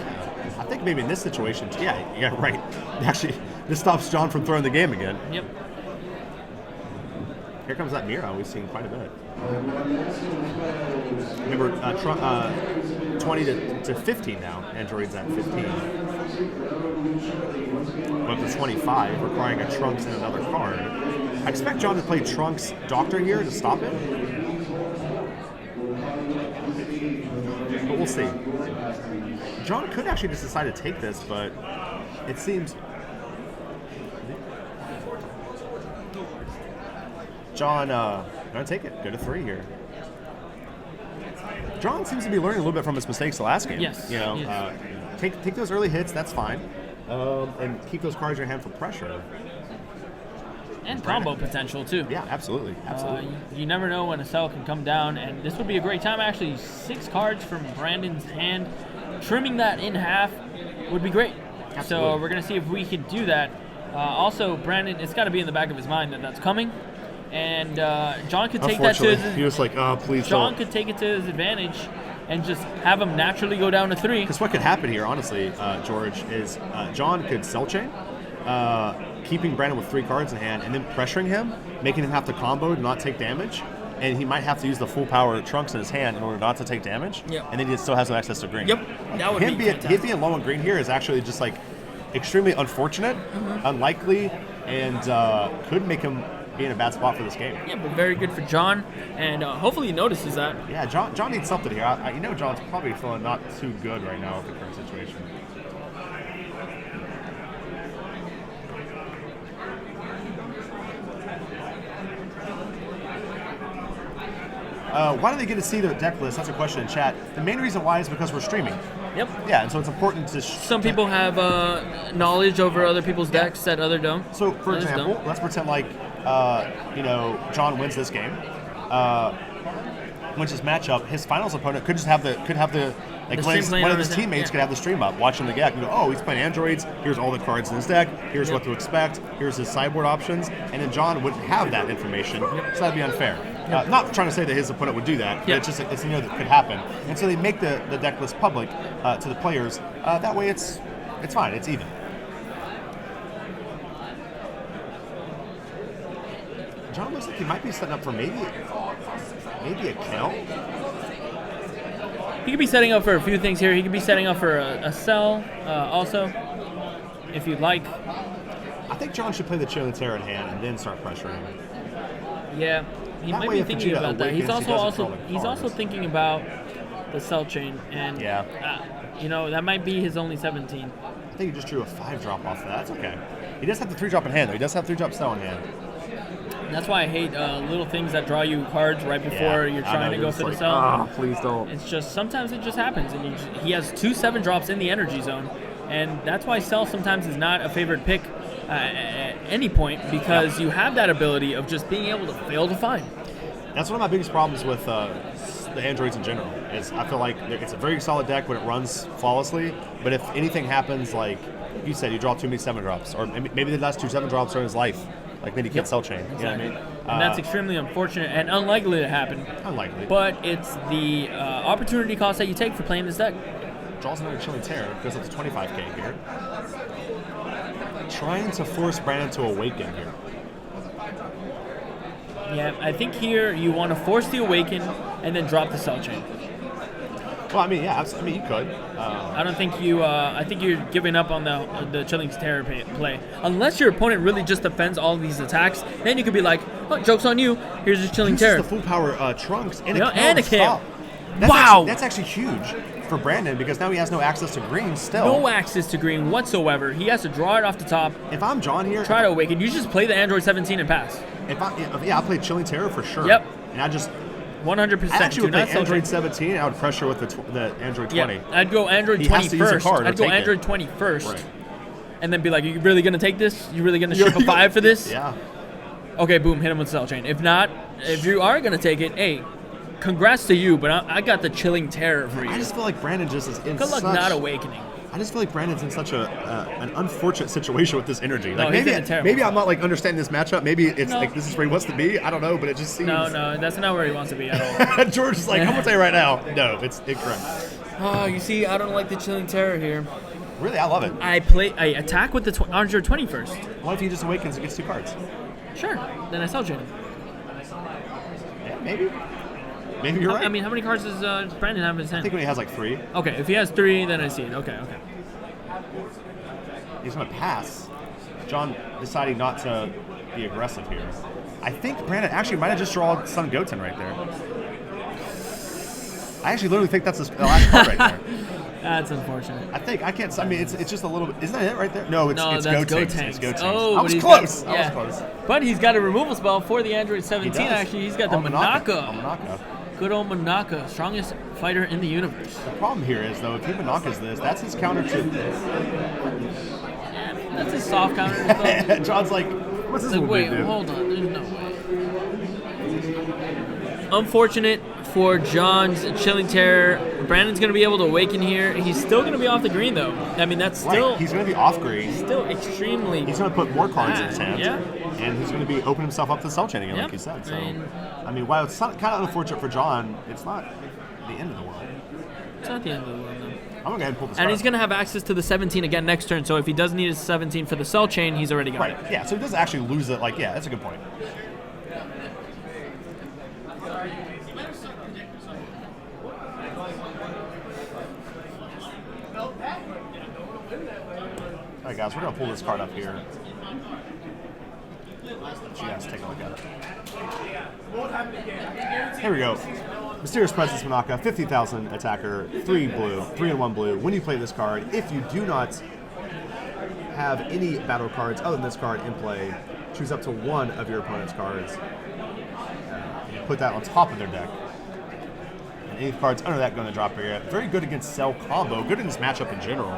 I think maybe in this situation, yeah, right. Actually, this stops John from throwing the game again. Yep. Here comes that Mira we've seen quite a bit. Remember, 20 to 15 now. Android's at 15. Up to 25, requiring a Trunks and another card. I expect John to play Trunks Doctor here to stop it. But we'll see. John could actually just decide to take this, but it seems... John, gonna take it. Go to 3 here. John seems to be learning a little bit from his mistakes the last game. Yes. You know, Yes. take those early hits. That's fine, and keep those cards in your hand for pressure. And combo potential, too. Yeah, absolutely. You never know when a cell can come down, and this would be a great time. Actually, 6 cards from Brandon's hand. Trimming that in half would be great. Absolutely. So we're going to see if we can do that. Also, Brandon, it's got to be in the back of his mind that that's coming. And John could take that to Unfortunately, he his... was like, "Oh, please John don't." could take it to his advantage and just have him naturally go down to 3. Because what could happen here, honestly, George, is John could cell chain, keeping Brandon with 3 cards in hand, and then pressuring him, making him have to combo to not take damage. And he might have to use the full power Trunks in his hand in order not to take damage. Yep. And then he still has no access to green. Yep. That would him be being fantastic. him being low on green here is actually just like extremely unfortunate, unlikely, and could make him be in a bad spot for this game. Yeah, but very good for John, and hopefully he notices that. Yeah, John needs something here. John's probably feeling not too good right now with the current situation. Why do they get to see the deck list? That's a question in chat. The main reason why is because we're streaming. Yep. Yeah, and so it's important to... Some people have knowledge over other people's decks that other don't. So, for Others example, don't. let's pretend like, John wins this game. Wins his matchup. His finals opponent could just have the like The one of stream his, playing one of on his his teammates deck, could have the stream up, watching the deck, and go, oh, he's playing androids. Here's all the cards in his deck. Here's what to expect. Here's his sideboard options. And then John wouldn't have that information, so that'd be unfair. Not trying to say that his opponent would do that, but it's just it's that could happen. And so they make the deck list public to the players. That way, it's fine. It's even. John looks like he might be setting up for maybe a kill. He could be setting up for a few things here. He could be setting up for a sell also, if you'd like. I think John should play the Chill and Terror in hand and then start pressuring him. Yeah, he That might way be if thinking Vegeta about that. He's awakens, he doesn't also draw the he's also cards. thinking about the cell chain, and that might be his only 17. I think he just drew a 5-drop off of that. That's okay. He does have the 3-drop in hand, though. He does have 3-drop cell in hand. And that's why I hate little things that draw you cards right before you're trying to go for the cell. Ah, please don't. It's just sometimes it just happens, and he has 2 7-drops in the energy zone, and that's why cell sometimes is not a favorite pick at any point, because you have that ability of just being able to fail to find. That's one of my biggest problems with the androids in general. Is I feel like it's a very solid deck when it runs flawlessly, but if anything happens, like you said, you draw too many 7-drops, or maybe the last 2 7-drops are in his life. Like then he can't cell chain. You know what I mean? And that's extremely unfortunate and unlikely to happen. Unlikely. But it's the opportunity cost that you take for playing this deck. Draws another Chilling Terror, goes up to 25k here. Trying to force Brandon to awaken here. Yeah, I think here you want to force the awaken and then drop the cell chain. Well, I mean, yeah, you could. I don't think you. I think you're giving up on the Chilling Terror play. Unless your opponent really just defends all of these attacks, then you could be like, "Oh, joke's on you. Here's your Chilling Uses Terror." the full power Trunks and Yeah, a Kale and to a Kale. stop. Wow. That's actually huge for Brandon because now he has no access to green still. No access to green whatsoever. He has to draw it off the top. If I'm John here, Try to awaken. You just play the Android 17 and pass. I'll play Chilling Terror for sure. Yep. And I 100%. actually would Do not play sell Android chain. 17. I would pressure with the Android 20. Yeah, I'd go Android He 20 has to use a first. card or I'd go take it. Android 20 first. Right. And then be like, are you really going to take this? You really going to ship a 5 for this? Yeah. Okay, boom, hit him with Cell Chain. If not, if you are going to take it, hey, congrats to you, but I got the Chilling Terror for you. I just feel like Brandon just is in Good luck such... not awakening. I just feel like Brandon's in such an unfortunate situation with this energy. No, Like he's in a terrible maybe spot. I'm not like understanding this matchup. Maybe it's No. like this is where he wants to be. I don't know, but it just seems. No, that's not where he wants to be at all. George is like, I'm gonna tell you right now, no, it's incorrect. Oh, you see, I don't like the Chilling Terror here. Really, I love it. I attack with the Android 20 first. What if he just awakens and gets 2 cards? Sure, then I Cell Chain him. Yeah, maybe. Maybe you're right. I mean, how many cards does Brandon have in his I think hand? when he has like 3, Okay, if he has 3, then I see it. Okay. he's gonna pass. John deciding not to be aggressive here. I think Brandon actually might have just drawn Sun Goten right there. I actually literally think that's the last card right there. That's unfortunate. I can't. I mean, it's just a little bit. Isn't that it right there? No, it's that's Gotenks. Gotenks. It's Gotenks. Oh, I but was he's close. got- I yeah. was close. But he's got a removal spell for the Android He 17. does. Actually, he's got the Manaka. Manaka. Good old Manaka, strongest fighter in the universe. The problem here is though, if he Manakas this, that's his counter to. That's a soft counter. Like, John's like, what's this? wait, dude? hold on. There's no way. Unfortunate for John's Chilling Terror. Brandon's going to be able to awaken here. He's still going to be off the green, though. I mean, that's still Right. He's going to be off green. still extremely. He's going to put more cards in his hand. Yeah. And he's going to be opening himself up to Cell Chain again, Yep. like you said. So, I mean- while it's not, kind of unfortunate for John, it's not the end of the world. It's not the end of the world, though. I'm going to go ahead and pull this And card. he's going to have access to the 17 again next turn, so if he does need his 17 for the Cell Chain, he's already got Right. it. Yeah. So he doesn't actually lose it. Like, yeah, that's a good point. All right, guys, we're gonna pull this card up here. Let you guys take a look at it. Here we go. Mysterious Presence Manaka, 50,000 attacker, 3 blue, 3 and 1 blue. When you play this card, if you do not have any battle cards other than this card in play, choose up to one of your opponent's cards. And put that on top of their deck. And any cards under that going to drop here. Very good against Cell combo. Good in this matchup in general.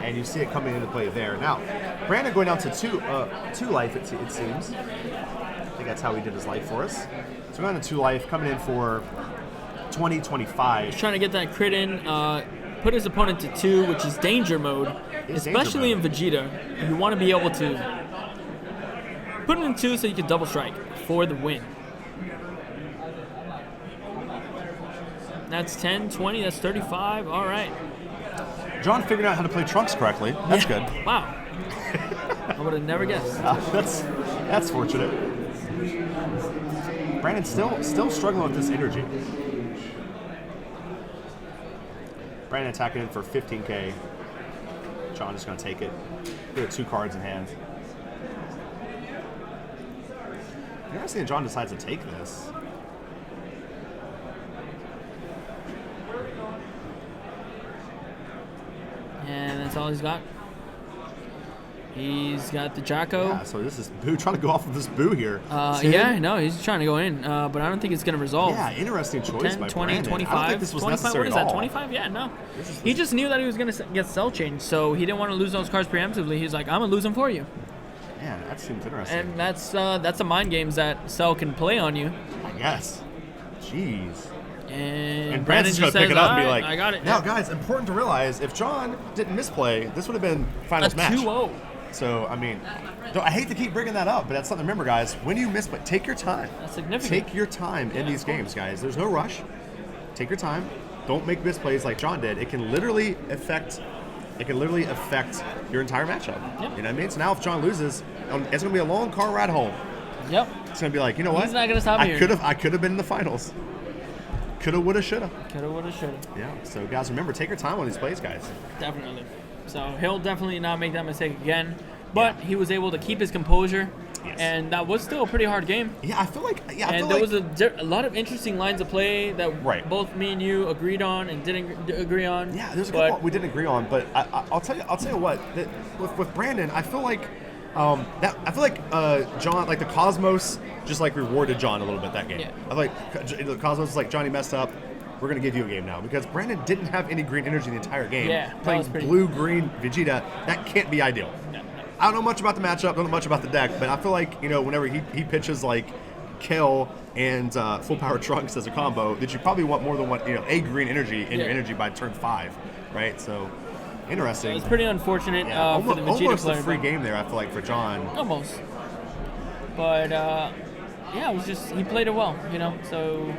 And you see it coming into play there. Now, Brandon going down to two life, it seems. I think that's how he did his life for us. So going to 2 life, coming in for 20-25. Trying to get that crit in, put his opponent to 2, which is danger mode. It's Especially danger in Vegeta, you want to be able to put it in 2 so you can double strike for the win. That's 10, 20, that's 35. All right. John figured out how to play Trunks correctly. That's good. Wow. I would have never guessed. That's fortunate. Brandon's still struggling with this energy. Brandon attacking in for 15K. John is going to take it. There are 2 cards in hand. Interesting that John decides to take this. And that's all he's got. He's got the Jacko. Yeah, so this is Boo trying to go off of this Boo here. Yeah, no, he's trying to go in, but I don't think it's going to resolve. Yeah, interesting choice 10, by 20, Brandon. 25. I don't think this was 25, necessary what is at that, all. 25? Yeah, no. He just knew that he was going to get Cell Chain, so he didn't want to lose those cards preemptively. He's like, I'm going to lose them for you. Man, that seems interesting. And that's the mind games that Cell can play on you. I guess. Jeez. And Brandon Brandon's just going to pick says, it up and be "All like, right, I got it. Now, guys, important to realize, if John didn't misplay, this would have been A finals match. 2-0. So, I mean, I hate to keep bringing that up, but that's something to remember, guys. When you misplay, take your time. That's significant. Take your time in these games, guys. There's no rush. Take your time. Don't make misplays like John did. It can literally affect your entire matchup. Yep. You know what I mean? So now if John loses, it's going to be a long car ride home. Yep. It's going to be like, you know what? He's not gonna stop I here. could have been in the finals. Coulda, woulda, shoulda. Coulda, woulda, shoulda. Yeah. So guys, remember, take your time on these plays, guys. Definitely. So he'll definitely not make that mistake again. But he was able to keep his composure Yes. And that was still a pretty hard game. Yeah, I feel like. Yeah, I And feel there like, was a lot of interesting lines of play that Right. both me and you agreed on and didn't agree on. Yeah, there's a but couple we didn't agree on, but I'll tell you what. That with Brandon, I feel like John, like the Cosmos, just like rewarded John a little bit that game. Yeah. I feel like the Cosmos was like, Johnny messed up. We're gonna give you a game now because Brandon didn't have any green energy the entire game. Yeah, that playing was pretty- blue-green Vegeta, that can't be ideal. No. I don't know much about the matchup, don't know much about the deck, but I feel like whenever he pitches like Kill and full power Trunks as a combo, that you probably want more than a green energy in your energy by turn 5, right? So interesting. It's pretty unfortunate Yeah, for the Vegeta almost player. a free but- game there. I feel like for John. Almost. But yeah, it was just he played it well, So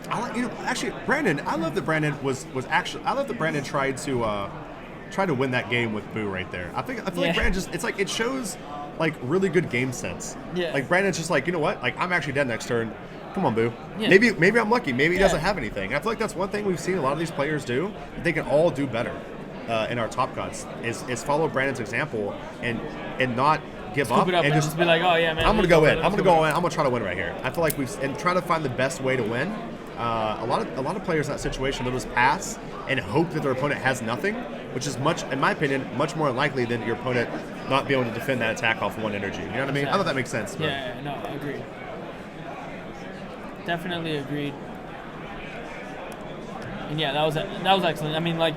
I like actually Brandon. I love that Brandon I love that Brandon tried to win that game with Boo right there. I feel like Brandon it shows like really good game sense. Yeah. Like Brandon's just like, you know what? Like I'm actually dead next turn. Come on, Boo. Yeah. Maybe I'm lucky. Maybe he Yeah. doesn't have anything. I feel like that's one thing we've seen a lot of these players do. They can all do better in our top cuts. Is follow Brandon's example and not give scoop up it up and just be like, oh yeah, man. I'm gonna let's go in. let's I'm gonna go go in. I'm gonna try to win right here. I feel like and try to find the best way to win. A lot of players in that situation will just pass and hope that their opponent has nothing, which is in my opinion, much more likely than your opponent not being able to defend that attack off one energy. You know what I mean? I thought that makes sense. But. Yeah, no, agreed. Definitely agreed. And yeah, that was excellent. I mean, like,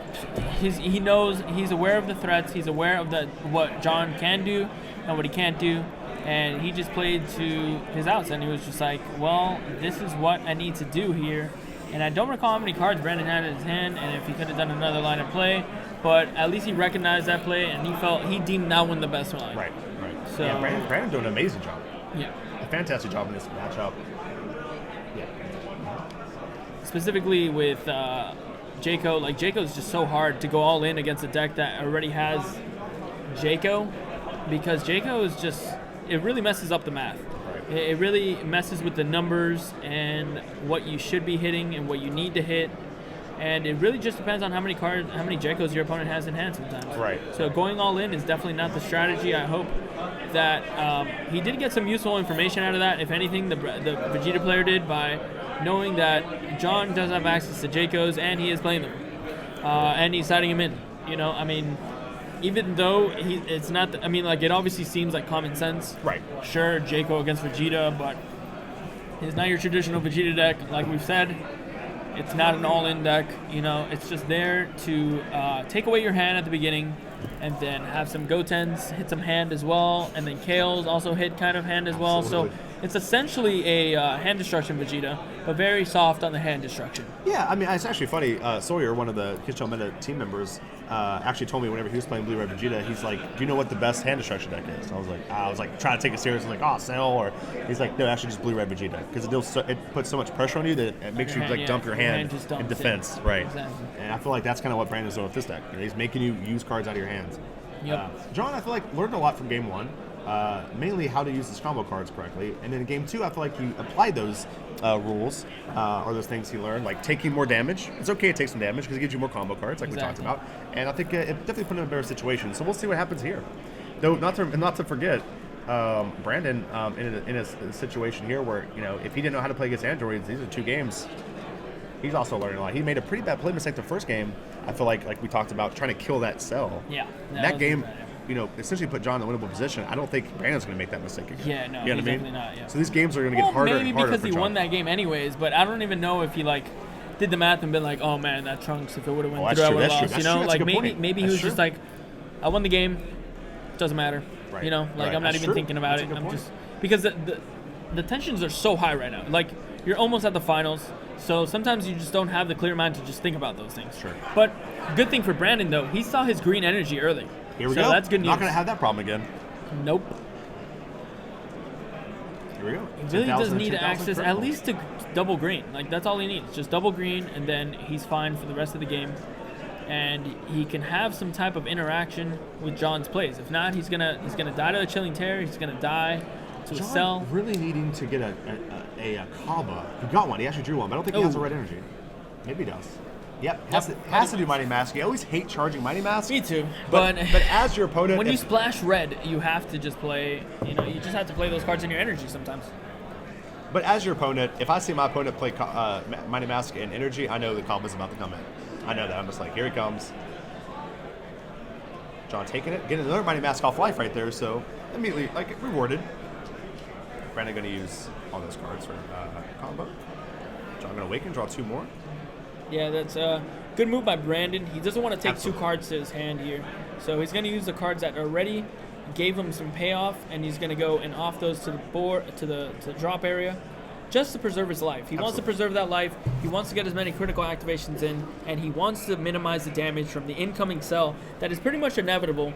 he knows, he's aware of the threats, he's aware of what John can do and what he can't do, and he just played to his outs, and he was just like, well, this is what I need to do here. And I don't recall how many cards Brandon had in his hand, and if he could have done another line of play, but at least he recognized that play, and he deemed that one the best line. Right. So Yeah, Brandon doing an amazing job. Yeah. A fantastic job in this matchup. Yeah. Specifically with Jaco, like Jaco's just so hard to go all in against a deck that already has Jaco, because Jaco is just, it really messes up the math. Right. It really messes with the numbers and what you should be hitting and what you need to hit. And it really just depends on how many Jacos your opponent has in hand sometimes. Right. So going all in is definitely not the strategy. I hope that he did get some useful information out of that. If anything, the Vegeta player did, by knowing that John does have access to Jacos and he is playing them. And he's siding him in. I mean, even though it's not, it obviously seems like common sense. Right. Sure, Jaco against Vegeta, but it's not your traditional Vegeta deck, like we've said. It's not an all-in deck, It's just there to take away your hand at the beginning, and then have some Gotens hit some hand as well, and then Kales also hit kind of hand as well. Absolutely. So it's essentially a hand destruction Vegeta, but very soft on the hand destruction. Yeah, I mean, it's actually funny. Sawyer, one of the KitchenTableMeta team members, actually told me whenever he was playing Blue Red Vegeta, he's like, "Do you know what the best hand destruction deck is?" And I was like, trying to take it serious. I was like, Cell, or he's like, "No, actually, just Blue Red Vegeta, because it puts so much pressure on you that it makes you like dump your hand just in dumps defense, it. right?" Exactly. And I feel like that's kind of what Brandon's doing with this deck. He's making you use cards out of your hands. Yep. John, I feel like learned a lot from game 1. Mainly how to use his combo cards correctly, and then in game 2 I feel like he applied those rules or those things he learned, like taking more damage. It's okay to take some damage because it gives you more combo cards, like Exactly. we talked about, and I think it definitely put him in a better situation. So we'll see what happens here. Though not to forget, Brandon in a situation here where if he didn't know how to play against androids, these are 2 games. He's also learning a lot. He made a pretty bad play mistake the first game. I feel like we talked about trying to kill that cell. Yeah. That game, essentially put John in a winnable position. I don't think Brandon's going to make that mistake again. Yeah, no, you know what I mean? definitely not. Yeah. So these games are going to get harder maybe and harder because for he John. won that game anyways, but I don't even know if he did the math and been like, oh man, that Trunks, if it would have went that's through, I true, would have that's lost. true, that's a good point. Maybe he That's was true. just like, I won the game, doesn't matter. Right. Right. I'm not That's even true. thinking about That's a it. good I'm point. just because the tensions are so high right now. Like, you're almost at the finals, so sometimes you just don't have the clear mind to just think about those things. Sure. But good thing for Brandon though, he saw his green energy early. Here we so go. That's good news. Not going to have that problem again. Nope. Here we go. He really 10,000 does and need 2,000 access critical. at least to double green. Like, that's all he needs. Just double green, and then he's fine for the rest of the game. And he can have some type of interaction with John's plays. If not, he's gonna die to a Chilling Terror. He's gonna die to a John Cell. really needing to get a Kaba. He got one. He actually drew one, but I don't think he has the right energy. Maybe he does. Yep, has to do Mighty Mask. I always hate charging Mighty Mask. Me too. But as your opponent, when you splash red, you have to just play. You just have to play those cards in your energy sometimes. But as your opponent, if I see my opponent play Mighty Mask and energy, I know the combo's about to come in. I know that. I'm just like, here he comes. John taking it, getting another Mighty Mask off life right there. So immediately, like, rewarded. Brandon going to use all those cards for combo. John going to awaken, draw 2 more. Yeah, that's a good move by Brandon. He doesn't want to take Absolutely. 2 cards to his hand here. So he's going to use the cards that already gave him some payoff, and he's going to go and off those to the board, to the drop area, just to preserve his life. He wants to preserve that life. He wants to get as many critical activations in, and he wants to minimize the damage from the incoming cell that is pretty much inevitable.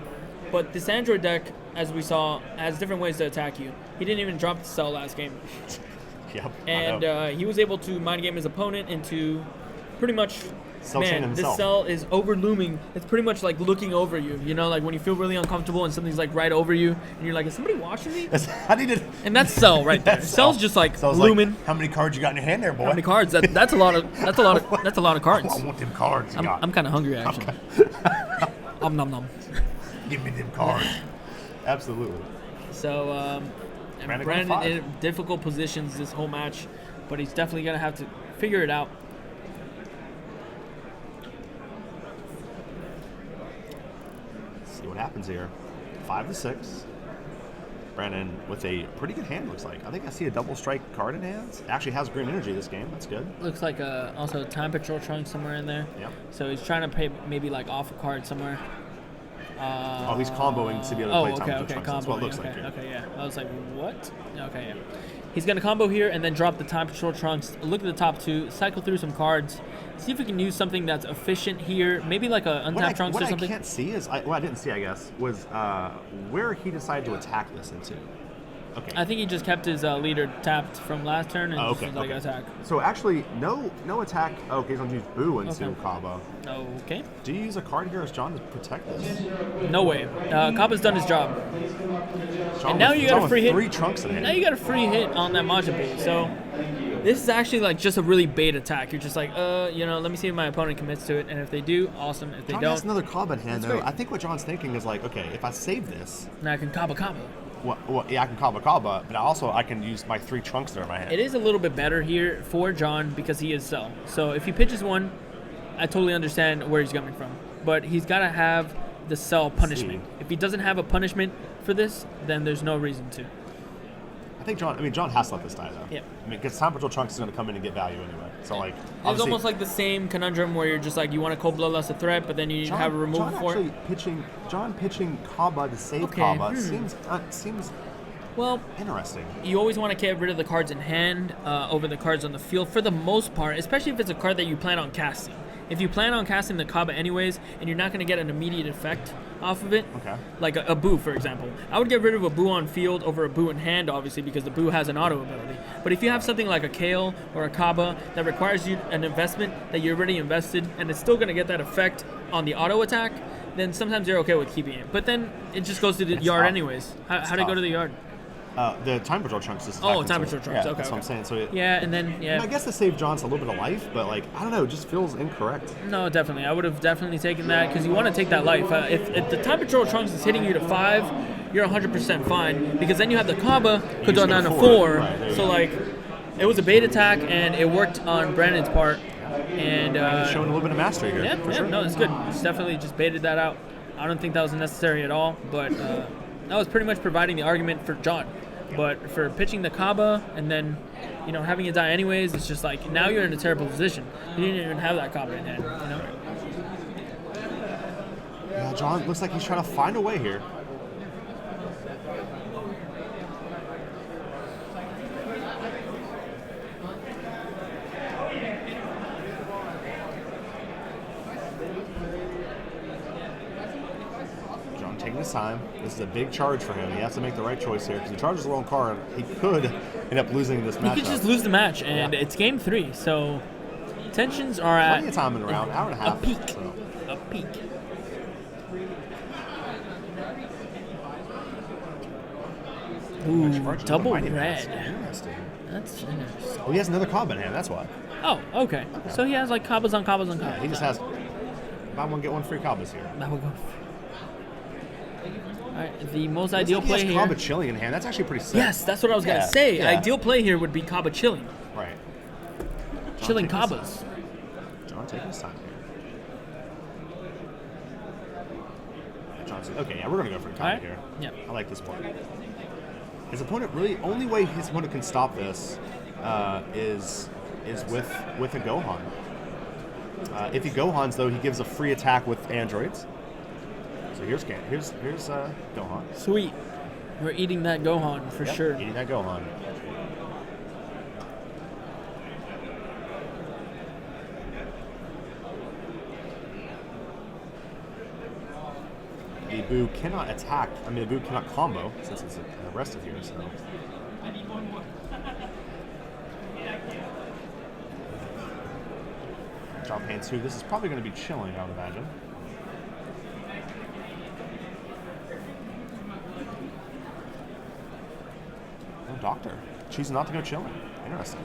But this Android deck, as we saw, has different ways to attack you. He didn't even drop the cell last game. Yep. And he was able to mind game his opponent into pretty much, Cell chain this himself. cell is over looming. It's pretty much like looking over you. You know, like when you feel really uncomfortable and something's like right over you, and you're like, is somebody watching me? I needed. And that's cell right there. Cell's just like Cell's looming. Like, how many cards you got in your hand there, boy? How many cards? That's a lot of cards. I want them cards. I'm kind of hungry actually. Nom nom nom. Give me them cards. Absolutely. So and Brandon in difficult positions this whole match, but he's definitely gonna have to figure it out. See what happens here. 5 to 6. Brandon with a pretty good hand, looks like. I think I see a double strike card in hands. Actually has green energy this game. That's good. Looks like also a time patrol trunk somewhere in there. Yep. So he's trying to pay maybe like off a card somewhere. He's comboing to be able to play time patrol trunks. Combo. That's what it looks like here. Okay, yeah. I was like, what? Okay, yeah. He's going to combo here and then drop the time patrol trunks. Look at the top 2. Cycle through some cards. See if we can use something that's efficient here. Maybe like a untapped trunks or something. What I can't see is, I didn't see, I guess, was where he decided to attack this into. Okay. I think he just kept his leader tapped from last turn and just was like attack. So actually, no attack. Oh, okay, he's going to use Boo into Kaba. Okay. Do you use a card here as John to protect this? No way. Kaba's done his job. John and now you got a free hit. 3 trunks in hand. Now you got a free hit on that Majin. So this is actually like just a really bait attack. You're just like, let me see if my opponent commits to it, and if they do, awesome. If they John don't, has another Kaba in hand, that's though. great. I think what John's thinking is like, okay, if I save this, now I can Kaba. well, yeah, I can Kaba, but also I can use my 3 trunks that are in my hand. It is a little bit better here for John because he is Cell. So if he pitches one, I totally understand where he's coming from. But he's got to have the Cell punishment. If he doesn't have a punishment for this, then there's no reason to. I think John has to let this die, though. Yeah. Because Time Patrol Trunks is going to come in and get value anyway. So, like, it's almost like the same conundrum where you're just like, you want to Cold Bloodlust a threat, but then you have a removal for it. John pitching Kaba to save Kaba seems well interesting. You always want to get rid of the cards in hand over the cards on the field for the most part, especially if it's a card that you plan on casting. If you plan on casting the Kaba anyways, and you're not going to get an immediate effect off of it, like a Boo, for example. I would get rid of a Boo on field over a Boo in hand, obviously, because the Boo has an auto ability. But if you have something like a Kale or a Kaba that requires you an investment that you're already invested, and it's still going to get that effect on the auto attack, then sometimes you're okay with keeping it. But then it just goes to the yard anyways. How do you go to the yard? The Time Patrol Trunks is Time Patrol Trunks. Yeah, okay. That's what I'm saying. So and then I guess to save John's a little bit of life, but like I don't know, it just feels incorrect. No, definitely. I would have definitely taken that because you want to take that life. If the Time Patrol Trunks is hitting you to 5, you're 100% fine because then you have the Kaba could go down to 4. Right, so like, it was a bait attack and it worked on Brandon's part. And he's showing a little bit of mastery here. Yeah, sure. No, it's good. It's definitely just baited that out. I don't think that was necessary at all, but that was pretty much providing the argument for John. But for pitching the Kaba and then, having it die anyways, it's just like now you're in a terrible position. You didn't even have that Kaba in hand, Yeah, John looks like he's trying to find a way here. Taking his time. This is a big charge for him. He has to make the right choice here because he charges the wrong card. He could end up losing this match. He could just lose the match, and it's game 3. So tensions are at plenty of time in the round, hour and a half. A peak. A peak. Ooh, double red. Interesting. That's interesting. Oh, he has another Kaba in hand. That's why. Oh, okay. So he has like combos on combos on combos. Yeah, he just has buy one get one free combos here. That would go. All right, the most ideal Looks like play he here. has Kaba Chilling in hand. That's actually pretty sick. Yes, that's what I was Yeah, gonna say. yeah. Ideal play here would be Kaba chilling. Right. John Chilling taking his Kabas. time. John taking his time here. John's okay, yeah, we're gonna go for a Kaba All right. here. Yep. I like this one. His opponent really only way his opponent can stop this is with a Gohan. If he Gohans though, he gives a free attack with androids. So here's Gohan. Sweet. We're eating that Gohan for Yep, sure. eating that Gohan. The Boo cannot attack. I mean, the Boo cannot combo since it's arrested here. So. John paying 2. This is probably going to be chilling, I would imagine. No doctor. Choosing not to go chilling. Interesting.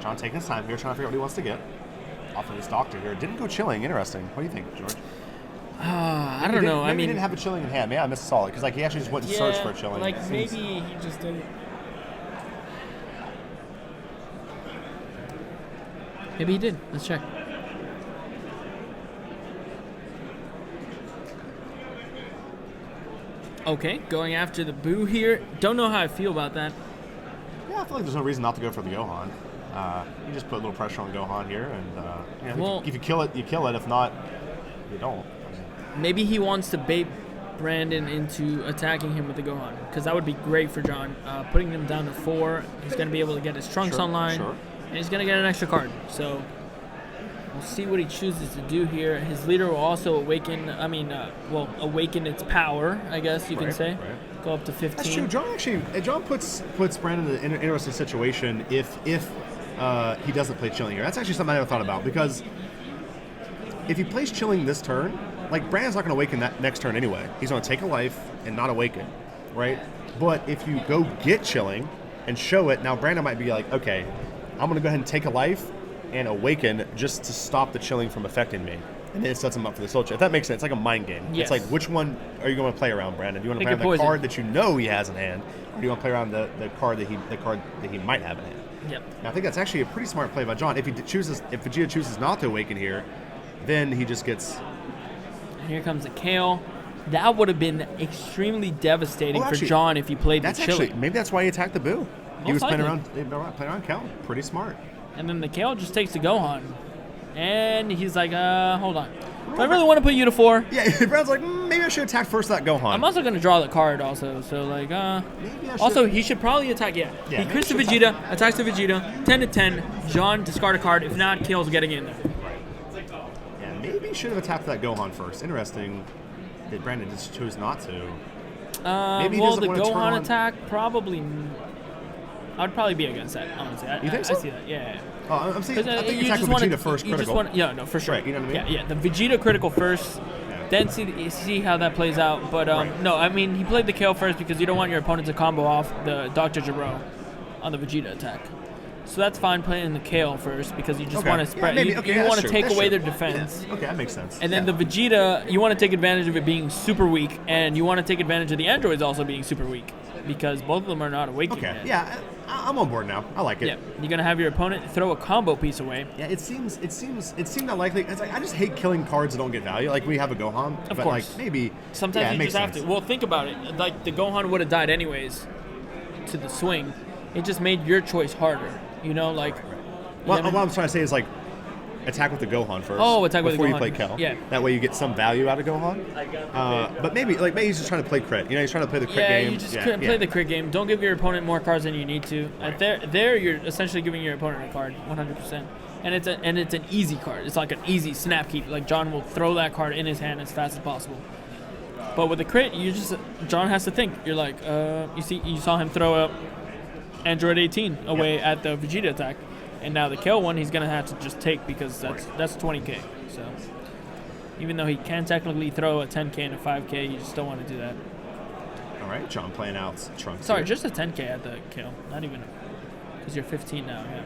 John taking his time here, trying to figure out what he wants to get. Off of this doctor here. Didn't go chilling. Interesting. What do you think, George? I don't know. Maybe I he mean, didn't have a chilling in hand. Maybe I missed solid because like he actually just went to search for a chilling. like It seems- maybe he just didn't. Maybe he did. Let's check. Okay, going after the Boo here. Don't know how I feel about that. Yeah, I feel like there's no reason not to go for the Gohan. You just put a little pressure on Gohan here, and Well- if you kill it, you kill it. If not, you don't. Maybe he wants to bait Brandon into attacking him with the Gohan, because that would be great for John. Putting him down to 4, he's going to be able to get his Trunks Sure, online, sure. and he's going to get an extra card. So we'll see what he chooses to do here. His leader will also awaken. Awaken its power, I guess you can Right, say. right. Go up to 15. That's true. John puts Brandon in an interesting situation if he doesn't play chilling here. That's actually something I never thought about because if he plays chilling this turn, like Brandon's not going to awaken that next turn anyway. He's going to take a life and not awaken, right? But if you go get chilling and show it, now Brandon might be like, okay, I'm going to go ahead and take a life and awaken just to stop the chilling from affecting me. And then it sets him up for the soul check. If that makes sense, it's like a mind game. Yes. It's like, which one are you going to play around, Brandon? Do you want to Pick play your around the poison. card that you know he has in hand, or do you want to play around the card that he might have in hand? Yep. Now, I think that's actually a pretty smart play by John. If Vegeta chooses not to awaken here, then he just gets. And here comes the Kale. That would have been extremely devastating Oh, actually, for John if he played the That's chilling. actually maybe that's why he attacked the Boo. He Most was playing likely. around Cal. Pretty smart. And then the Kale just takes the Gohan. And he's like, hold on. Do I really want to put you to 4? Yeah, Brown's like, maybe I should attack first that Gohan. I'm also going to draw the card also. So, like, Maybe I should- Also, he should probably attack, Yeah, he maybe crits the he should Vegeta, attacks the Vegeta, 10 to 10. John, discard a card. If not, Kale's getting in there. Yeah, maybe he should have attacked that Gohan first. Interesting that Brandon just chose not to. Maybe he Well, doesn't the want to turn Gohan on- attack probably. I would probably be against that, honestly. You think so? I see that, yeah. Oh, I'm saying, 'Cause, I think you attack just with wanna- Vegeta first, you just critical. wanna- yeah, no, for sure. Right, you know what I mean? Yeah, the Vegeta critical first, then see how that plays out. But Right. no, I mean he played the Kale first because you don't want your opponent to combo off the Dr. Gero on the Vegeta attack. So that's fine playing the Kale first because you just Okay. want to Yeah, spread. maybe. you Okay, you that's want to true. take That's away true. their defense. Yeah. Okay, that makes sense. And then Yeah. the Vegeta, you want to take advantage of it being super weak, and you want to take advantage of the androids also being super weak because both of them are not awakened Okay, yet. yeah, I'm on board now. I like it. Yeah, you're gonna have your opponent throw a combo piece away. Yeah, it seemed unlikely. It's like I just hate killing cards that don't get value. Like we have a Gohan, Of but course. like maybe Sometimes yeah, it you makes just have sense. to. Well, think about it. Like the Gohan would have died anyways to the swing. It just made your choice harder. You know, like. Well, you know what I'm trying to say is like attack with the Gohan first. Oh, attack with the before you Gohan play first. Kel. Yeah. That way you get some value out of Gohan. But maybe he's just trying to play crit. You know, he's trying to play the crit yeah, game. you just couldn't play the crit game. Don't give your opponent more cards than you need to. Right. There, you're essentially giving your opponent a card, 100%. And it's an easy card. It's like an easy snap keep. Like John will throw that card in his hand as fast as possible. But with the crit, John has to think. You're like, you saw him throw up Android 18 away at the Vegeta attack, And now the kill one, he's gonna have to just take because that's 20k. So even though he can technically throw a 10k and a 5k, you just don't want to do that. All right, John playing out Trunks. Sorry, here. just a 10k at the kill, not even because you're 15 now. Yeah.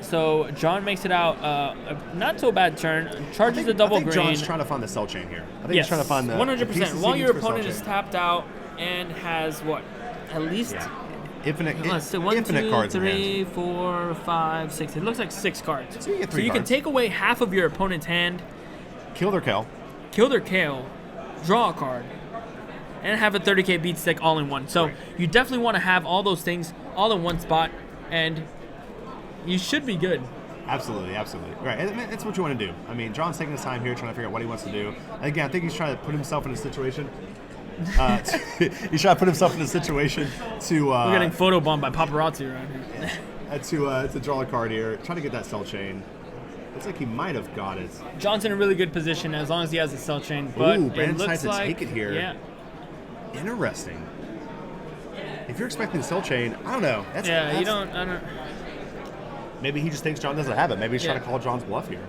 So John makes it out a not so bad turn. Charges a double I think green. John's trying to find the cell chain here. I think he's trying to find the 100%. the pieces he While needs your for cell opponent is chain. tapped out and has what, at least Infinite, let's see, 1, infinite 2, cards in 3, hand. 4, 5, 6. It looks like 6 cards. So you get 3 you can cards. take away half of your opponent's hand, Kill their kill. kill their KO, draw a card, and have a 30k beat stick all in one. So you definitely want to have all those things all in one spot, and you should be good. Absolutely, absolutely. Right, and it's what you want to do. I mean, John's taking his time here, trying to figure out what he wants to do. And again, I think he's trying to put himself in a situation. He's trying to put himself in a situation to. We're getting photobombed by paparazzi around here. To draw a card here, trying to get that cell chain. Looks like he might have got it. John's in a really good position as long as he has a cell chain. But Ooh, it Brandon looks decides to like, take it here. Yeah. Interesting. If you're expecting the cell chain, I don't know. I don't. Maybe he just thinks John doesn't have it. Maybe he's trying to call John's bluff here.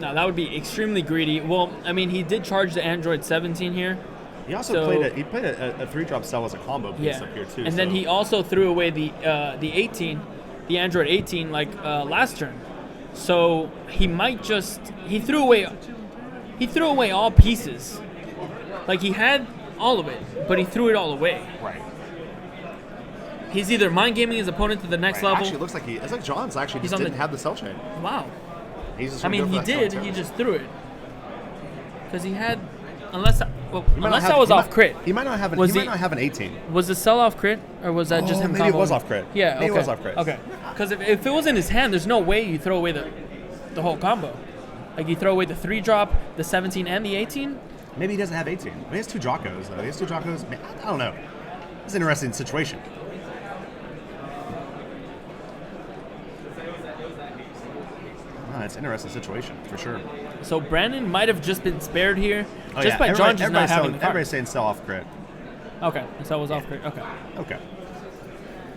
No, that would be extremely greedy. Well, I mean, he did charge the Android 17 here. He also played a 3-drop cell as a combo piece up here too. And then he also threw away the 18, the Android 18 last turn. So he might just he threw away all pieces. Like he had all of it, but he threw it all away. Right. He's either mind gaming his opponent to the next level. Actually, it looks like John's actually He's just on didn't have the cell chain. Wow. He's just I gonna mean, go he for that did. cell He chain. just threw it because he had. Unless that He was off might- crit. He might not have an. Was he might he- not have an 18. Was the sell off crit, or was that just him? Maybe it was comboing? off crit. Yeah, Maybe okay. it was off crit. Okay, because if it was in his hand, there's no way you throw away the whole combo. Like you throw away the 3-drop, the 17, and the 18. Maybe he doesn't have 18. I mean, he has 2 Jocos though. He has 2 Jocos. I don't know. It's an interesting situation. It's an interesting situation for sure. So Brandon might have just been spared here, Oh, just yeah. by John just not Everybody's having selling- the card. Everybody's saying sell off crit. Okay, so it was off crit. Okay. Okay.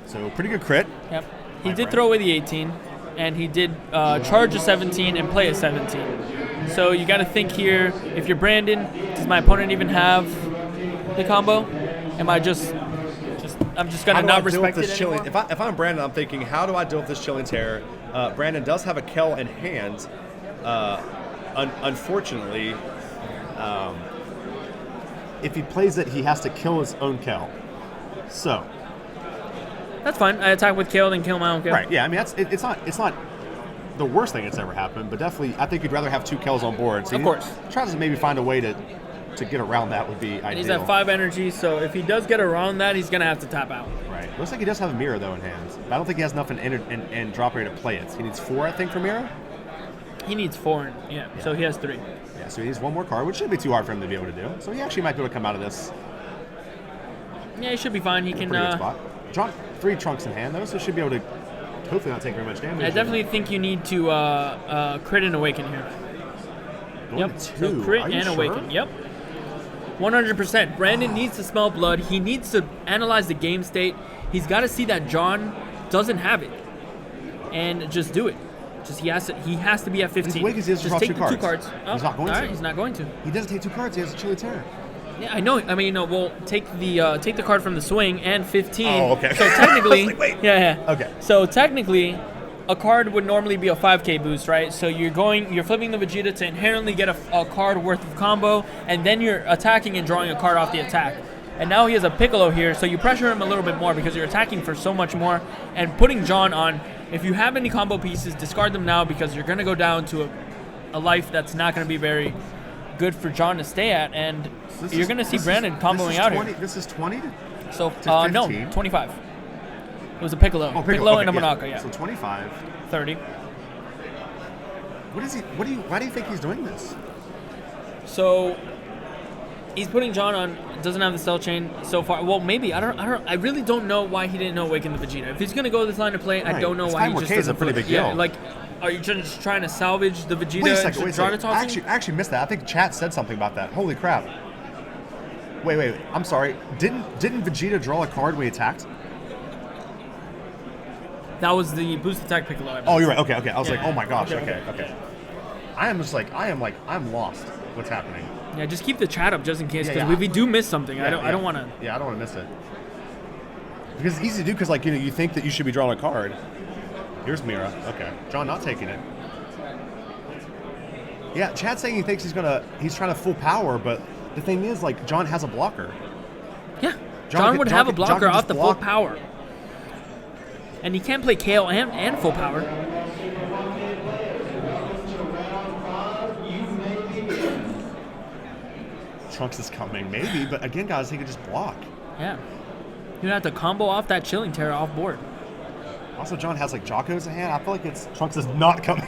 So pretty good crit. Yep. He Hi, did Brad. throw away the 18, and he did charge a 17 and play a 17. So you got to think here, if you're Brandon, does my opponent even have the combo? Am I just I'm just going How to do I not deal with respect this it chilling? anymore? If I'm Brandon, I'm thinking, how do I deal with this chilling terror? Brandon does have a Kel in hand. Unfortunately, if he plays it, he has to kill his own Kel. So. That's fine. I attack with kill, then kill my own kill. Right. Yeah. I mean, it's not the worst thing that's ever happened, but definitely, I think you'd rather have 2 Kels on board. So Of course. Try to maybe find a way to get around that would be ideal. And he's at 5 energy, so if he does get around that, he's going to have to tap out. Right. Looks like he does have a mirror though in hand. But I don't think he has enough in drop area to play it. He needs 4, I think, for mirror. He needs 4, so he has 3. Yeah. So he needs 1 more card, which shouldn't be too hard for him to be able to do. So he actually might be able to come out of this Yeah, he should be fine. He in a can. pretty good spot. Drop 3 Trunks in hand though, so should be able to hopefully not take very much damage. I definitely think you need to crit and awaken here. Going Yep. to So 2. crit Are you and sure? awaken. Yep. 100%. Brandon needs to smell blood. He needs to analyze the game state. He's got to see that John doesn't have it, and just do it. Just he has to be at 15. He's weak as he has to just draw take 2 the cards. 2 cards. Oh, He's not going all to. right, he's not going to. He doesn't take 2 cards. He has a chilly terror. Yeah, I know. I mean, we'll take the card from the swing and 15. Oh, okay. So technically, I was like, wait. yeah. Okay. So technically, a card would normally be a 5k boost, right? So you're flipping the Vegeta to inherently get a card worth of combo, and then you're attacking and drawing a card off the attack. And now he has a Piccolo here, so you pressure him a little bit more because you're attacking for so much more, and putting John on. If you have any combo pieces, discard them now because you're going to go down to a life that's not going to be very good for John to stay at, and you're going to see Brandon comboing out 20, here. This is 20 So, to no, 15? 25. It was a Piccolo. Oh, Piccolo and a okay, Monaka, yeah. So 25. 30. Why do you think he's doing this? So he's putting John on. Doesn't have the cell chain so far. Well, maybe I really don't know why he didn't know Awaken the Vegeta. If he's gonna go this line of play, I Right. don't know It's why he 5 just more K is a doesn't pretty flip. big Yeah, deal. like, are you just trying to salvage the Vegeta Wait a and second. just draw to tossing? I actually missed that. I think chat said something about that. Holy crap! Wait. I'm sorry. Didn't Vegeta draw a card when he attacked? That was the boost attack Piccolo. I believe. Oh, you're right. Okay. I was Yeah. like, oh my gosh. Okay. Okay. I'm lost. What's happening? Yeah, just keep the chat up just in case, because Yeah. if we do miss something, I don't want to. Yeah, I don't want to miss it. Because it's easy to do. Because you think that you should be drawing a card. Here's Mira. Okay, John not taking it. Yeah, Chad's saying he thinks he's trying to full power, but the thing is, like, John has a blocker. Yeah, John would have a blocker can off just the block. full power. And he can't play KO and full power. Trunks is coming, maybe, but again, guys, he could just block. Yeah. You'd have to combo off that Chilling Terror off board. Also, John has like Jocko's in hand. I feel like Trunks is not coming.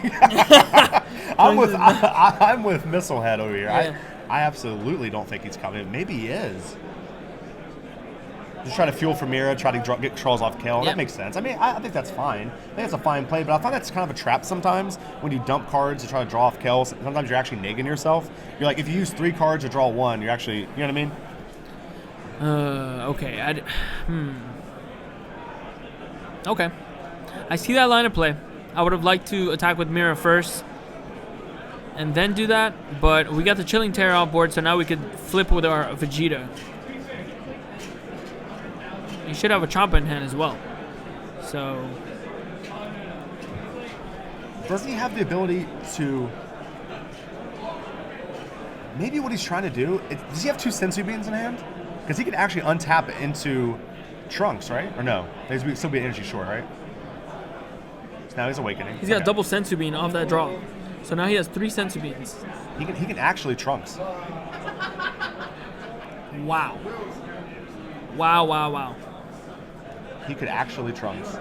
I'm with Missilehead over here. Yeah. I absolutely don't think he's coming. Maybe he is. Just try to fuel for Mira, try to get trolls off Kale. Yep. That makes sense. I mean, I think that's fine. I think it's a fine play, but I find that's kind of a trap sometimes when you dump cards to try to draw off Kale. Sometimes you're actually negging yourself. You're like, if you use 3 cards to draw 1, you're actually, you know what I mean? Okay. Okay. I see that line of play. I would have liked to attack with Mira first and then do that, but we got the Chilling Terror on board, so now we could flip with our Vegeta. He should have a Champa in hand as well. So... Does he have the ability to... Maybe what he's trying to do... Does he have 2 Sensu Beans in hand? Because he could actually untap it into Trunks, right? Or no? He's still be energy short, right? So now he's awakening. He's got double Sensu Bean off that draw. So now he has 3 Sensu Beans. He can actually Trunks. Wow. Wow. He could actually Trunks.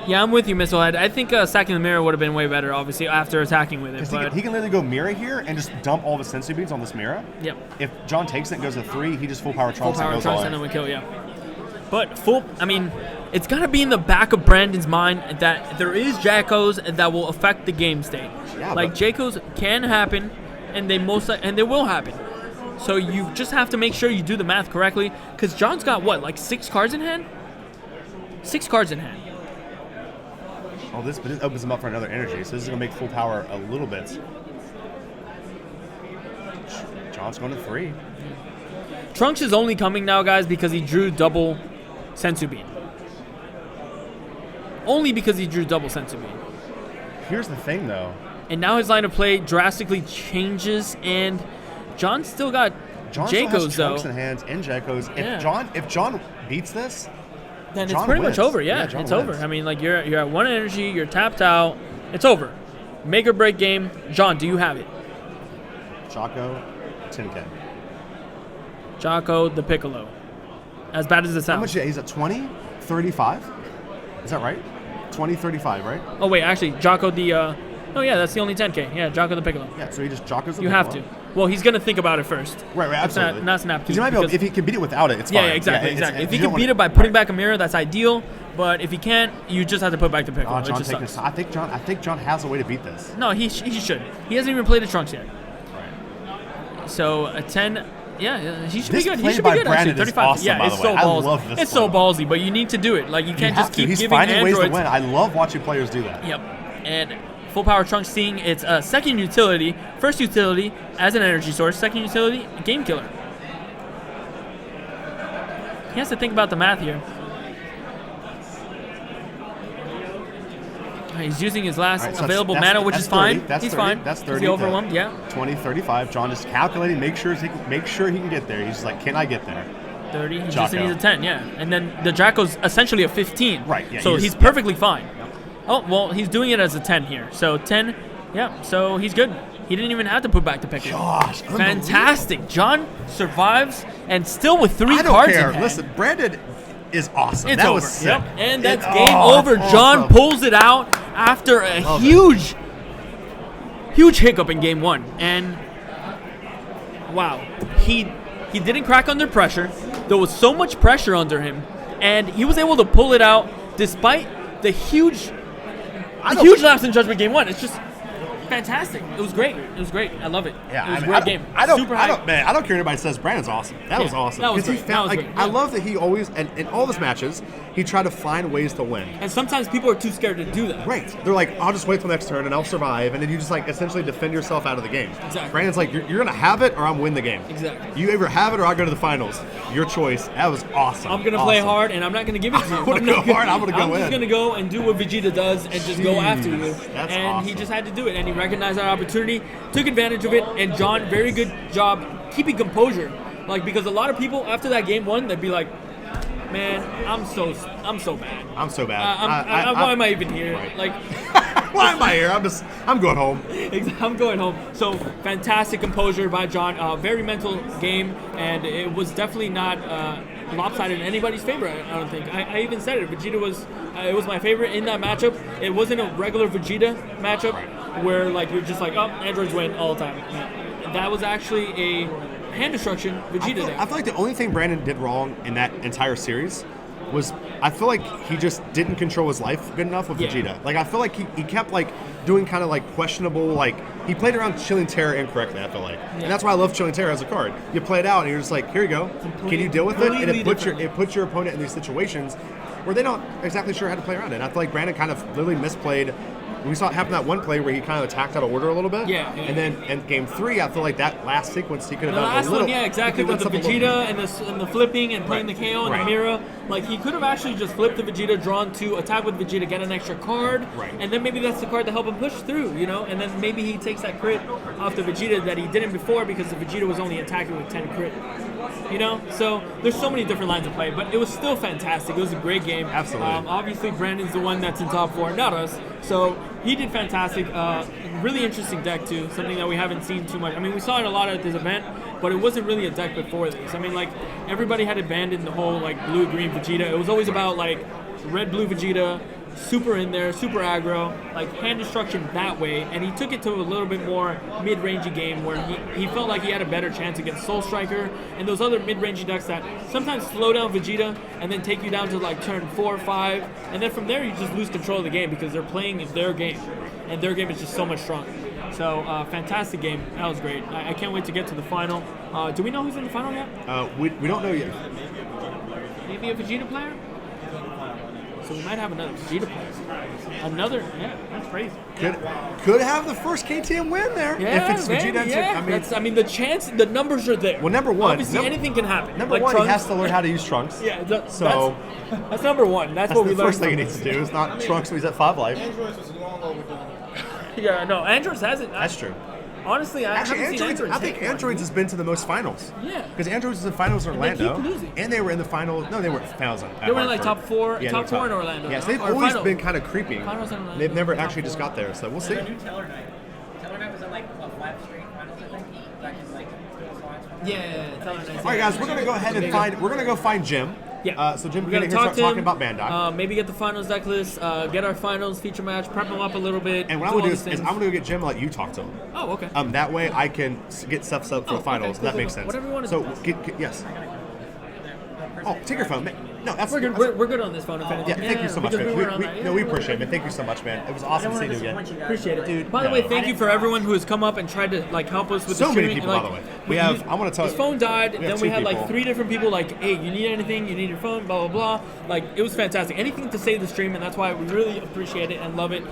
Yeah, I'm with you, Missilehead. I think sacking the Mirror would have been way better, obviously, after attacking with it. Because he can literally go Mirror here and just dump all the Sensu Beans on this Mirror. Yep. If John takes it and goes to 3, he just full power Trunks Full power and goes Trunks all and in. then we kill, yeah. But it's got to be in the back of Brandon's mind that there is Jackos that will affect the game state. Yeah, like, but- Jackos can happen, and they will happen. So you just have to make sure you do the math correctly, because John's got, what, like 6 cards in hand? 6 cards in hand. Oh, but this opens him up for another energy, so this is going to make full power a little bit. John's going to 3. Trunks is only coming now, guys, because he drew double Sensu Bean. Only because he drew double Sensu Bean. Here's the thing, though. And now his line of play drastically changes, and John's still got John still has Jackos, though. Trunks in hands and Jackos. Yeah. If John beats this, Then John it's pretty wins. much over. Yeah, John it's wins. over. I mean, like, you're at 1 energy, you're tapped out. It's over. Make or break game. John, do you have it? Jocko, 10K. Jocko, the Piccolo. As bad as it How sounds. much? He's at 20, 35. Is that right? 20, 35, right? Oh, wait, actually, Jocko the... oh, yeah, that's the only 10K. Yeah, Jocko the Piccolo. Yeah. So he just Jocko's. You have to. Well, he's going to think about it first. Right. It's Absolutely. not snap Because he might be able, if he can beat it without it, it's fine. Yeah, exactly. it's- If he you can don't beat wanna- it by putting back a mirror, that's ideal. But if he can't, you just have to put back the Piccolo. Oh, It John just taking his sucks. time. I think John has a way to beat this. No, he should. He hasn't even played the Trunks yet. Right. So a 10, yeah, he should This be good. play He should by be good, actually. Brandon is 35. awesome, yeah, by it's the so way. I ballsy. love this It's so play. ballsy, but you need to do it. Like, you can't just keep He's giving finding ways androids. to win. I love watching players do that. Yep. And full power Trunks seeing its second utility, first utility as an energy source, second utility, game killer. He has to think about the math here. He's using his last All right, so available that's- mana, which that's is fine. 30. That's He's 30. fine. That's 30. Is he overwhelmed? Yeah. 20, 35. John is calculating, make sure he can get there. He's just like, can I get there? 30. He just Jocko. needs a 10, yeah. And then the Jacko's essentially a 15. Right, yeah, So he he's just- perfectly fine. Oh, well, he's doing it as a 10 here. So 10, yeah, so he's good. He didn't even have to put back the Piccolo. Gosh, Fantastic. John survives and still with 3 I don't cards care. in hand. Listen, Brandon is awesome. It's that over. was sick. Yep. And that's It- game oh, over. that's John awesome. pulls it out after a Love it. huge hiccup in game 1. And wow, he didn't crack under pressure. There was so much pressure under him, and he was able to pull it out despite the huge lapse in judgment game 1. It's just, fantastic. It was great. It was great. I love it. Yeah, it was I a mean, great game. Super I hype. don't, man, I don't care anybody says Brandon's awesome. That was awesome. that was 'Cause he great. That found, was like, great. I Yeah. love that he always, and in all his matches, he tried to find ways to win. And sometimes people are too scared to do that. Right. They're like, I'll just wait till next turn and I'll survive, and then you just like essentially defend yourself out of the game. Exactly. Brandon's like, you're gonna have it or I'm win the game. Exactly. You either have it or I go to the finals. Your choice. That was awesome. I'm gonna play hard, and I'm not gonna give it to you. I'm gonna go hard, I'm gonna go I'm just in. gonna go and do what Vegeta does, and just go after you. That's and awesome. he just had to do it, and he recognized that opportunity, took advantage of it, and John, very good job keeping composure. Like, because a lot of people after that game one, they'd be like, "Man, I'm so bad. I'm so bad. Why am I even here? Right. Like, Why am I here? I'm going home. I'm going home." So fantastic composure by John. Very mental game, and it was definitely not lopsided in anybody's favor. I don't think. I even said it. Vegeta was it was my favorite in that matchup. It wasn't a regular Vegeta matchup where like you're just like, oh, androids win all the time. That was actually a hand destruction Vegeta deck. I feel like the only thing Brandon did wrong in that entire series was I feel like he just didn't control his life good enough with Yeah. Vegeta. Like I feel like he kept like doing kind of like questionable, like he played around Chilling Terror incorrectly, I feel like. And that's why I love Chilling Terror as a card. You play it out and you're just like, here you go. Can you deal with it? And Completely it puts your opponent in these situations where they're not exactly sure how to play around it. And I feel like Brandon kind of literally misplayed. We saw it happen that one play where he kind of attacked out of order a little bit. Yeah. And then in game 3, I feel like that last sequence he could have The done last a little. one, yeah, exactly, he could with the have done something a little- Vegeta and the flipping and playing Right. the KO and Right. the Mira. Like, he could have actually just flipped the Vegeta, drawn to attack with Vegeta, get an extra card, Right. and then maybe that's the card to help him push through, you know? And then maybe he takes that crit off the Vegeta that he didn't before because the Vegeta was only attacking with 10 crit. You know? So there's so many different lines of play, but it was still fantastic. It was a great game. Absolutely. Obviously, Brandon's the one that's in top 4, not us. So he did fantastic. Really interesting deck, too. Something that we haven't seen too much. I mean, we saw it a lot at this event, but it wasn't really a deck before this. I mean, like, everybody had abandoned the whole, like, blue-green Vegeta. It was always about, like, red-blue Vegeta, super in there, super aggro, like hand destruction that way, and he took it to a little bit more mid-rangey game where he felt like he had a better chance against Soul Striker and those other mid-rangey decks that sometimes slow down Vegeta and then take you down to like turn 4 or 5, and then from there you just lose control of the game because they're playing their game, and their game is just so much stronger. So fantastic game. That was great. I can't wait to get to the final. Do we know who's in the final yet? We don't know yet. Maybe a Vegeta player? So we might have another Vegeta player. Yeah, that's crazy. Could have the first KTM win there. Yeah, if it's maybe, Vegeta. yeah. I mean, the numbers are there. Well, number one, Obviously, anything can happen. Number like one, Trunks, he has to learn how to use Trunks. Yeah, so that's number one. That's that's what the we learned. first thing he needs to do. Is not Trunks when he's at 5 life. Androids was long overdue. Yeah, no, Androids hasn't. That's true. Honestly, Actually, haven't seen Androids. I think take one. Androids has been to the most finals. Yeah. Because Androids was in finals in And they Orlando, keep losing. and they were in the final. No, they weren't finals. They were in like top four in they were Orlando. Yes, no? they've Or always final. been kind of creepy. Finals in Orlando. They've never Top actually just 4. got there, so we'll see. The new Teller Night. Teller Night was in like what, 5 straight finals, I think. Back in like 2005. Yeah, Teller Night. All right, guys, we're gonna go ahead and find. We're gonna go find Jim. Yeah. So Jim, we we're gotta gonna talk start to talking him, about Bandai. Maybe get the finals deck list, get our finals feature match, prep them up a little bit. And what I'm all gonna do these is I'm things. gonna go get Jim and let you talk to him. Oh, okay. That way I can get stuff set up for Oh, the finals. okay, That cool, makes cool. sense. Whatever you wanna so, do. yes. Oh, take your phone. No, that's We're good. We're good on this phone. If anything. Yeah, thank you so much, because man. we weren't on that. We appreciate it, man. Thank you so much, man. It was awesome seeing you again. Appreciate it, dude. By the way, thank you for everyone who has come up and tried to like help us with So the many streaming. people, by the way. We have. I want to tell His you. phone died. we have Then we 2 had people. like 3 different people. Like, hey, you need anything? You need your phone? Blah blah blah. Like, it was fantastic. Anything to save the stream, and that's why we really appreciate it and love it.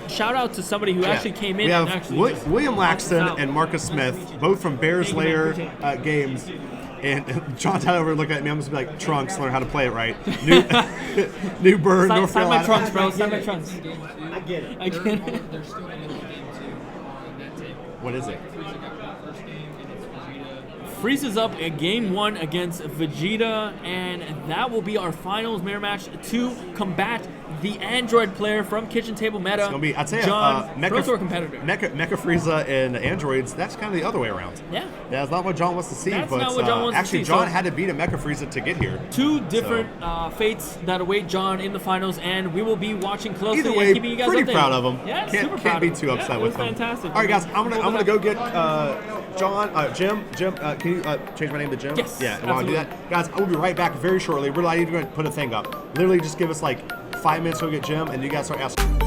Shout out to somebody who actually came in We and have actually just William helped us Laxton out. and Marcus Smith, both from Bears Thank you, man. Lair Appreciate Games. And John Tatta over looking at me, I'm just gonna be like, Trunks, learn how to play it right. New Bird, North Sign my Carolina. trunks, bro. Sign my trunks. I get it. I get it. They're still in the middle of game 2 on that table. What is it? Frieza got that first game, and it's Vegeta. Freezes up a game 1 against Vegeta, and that will be our finals mirror match to combat the Android player from KitchenTableMeta. It's gonna be, I'd say, John, Mecha, Pro Tour competitor. Mecha Frieza and Androids. That's kind of the other way around. Yeah. That's not what John wants to see. That's but not what John wants to actually, see, John so- had to beat a Mecha Frieza to get here. 2 different fates that await John in the finals, and we will be watching closely Either and way, keeping you guys pretty updated. proud of him. Yeah, Can't super proud be of him. too upset Yeah, it with was him. fantastic. All right, guys, I'm gonna go get Jim. Can you change my name to Jim? Yes, Yeah. While I do that, guys, I will be right back very shortly. We're not even going to put a thing up. Literally, just give us like 5 minutes to go get Jim, and you guys start asking.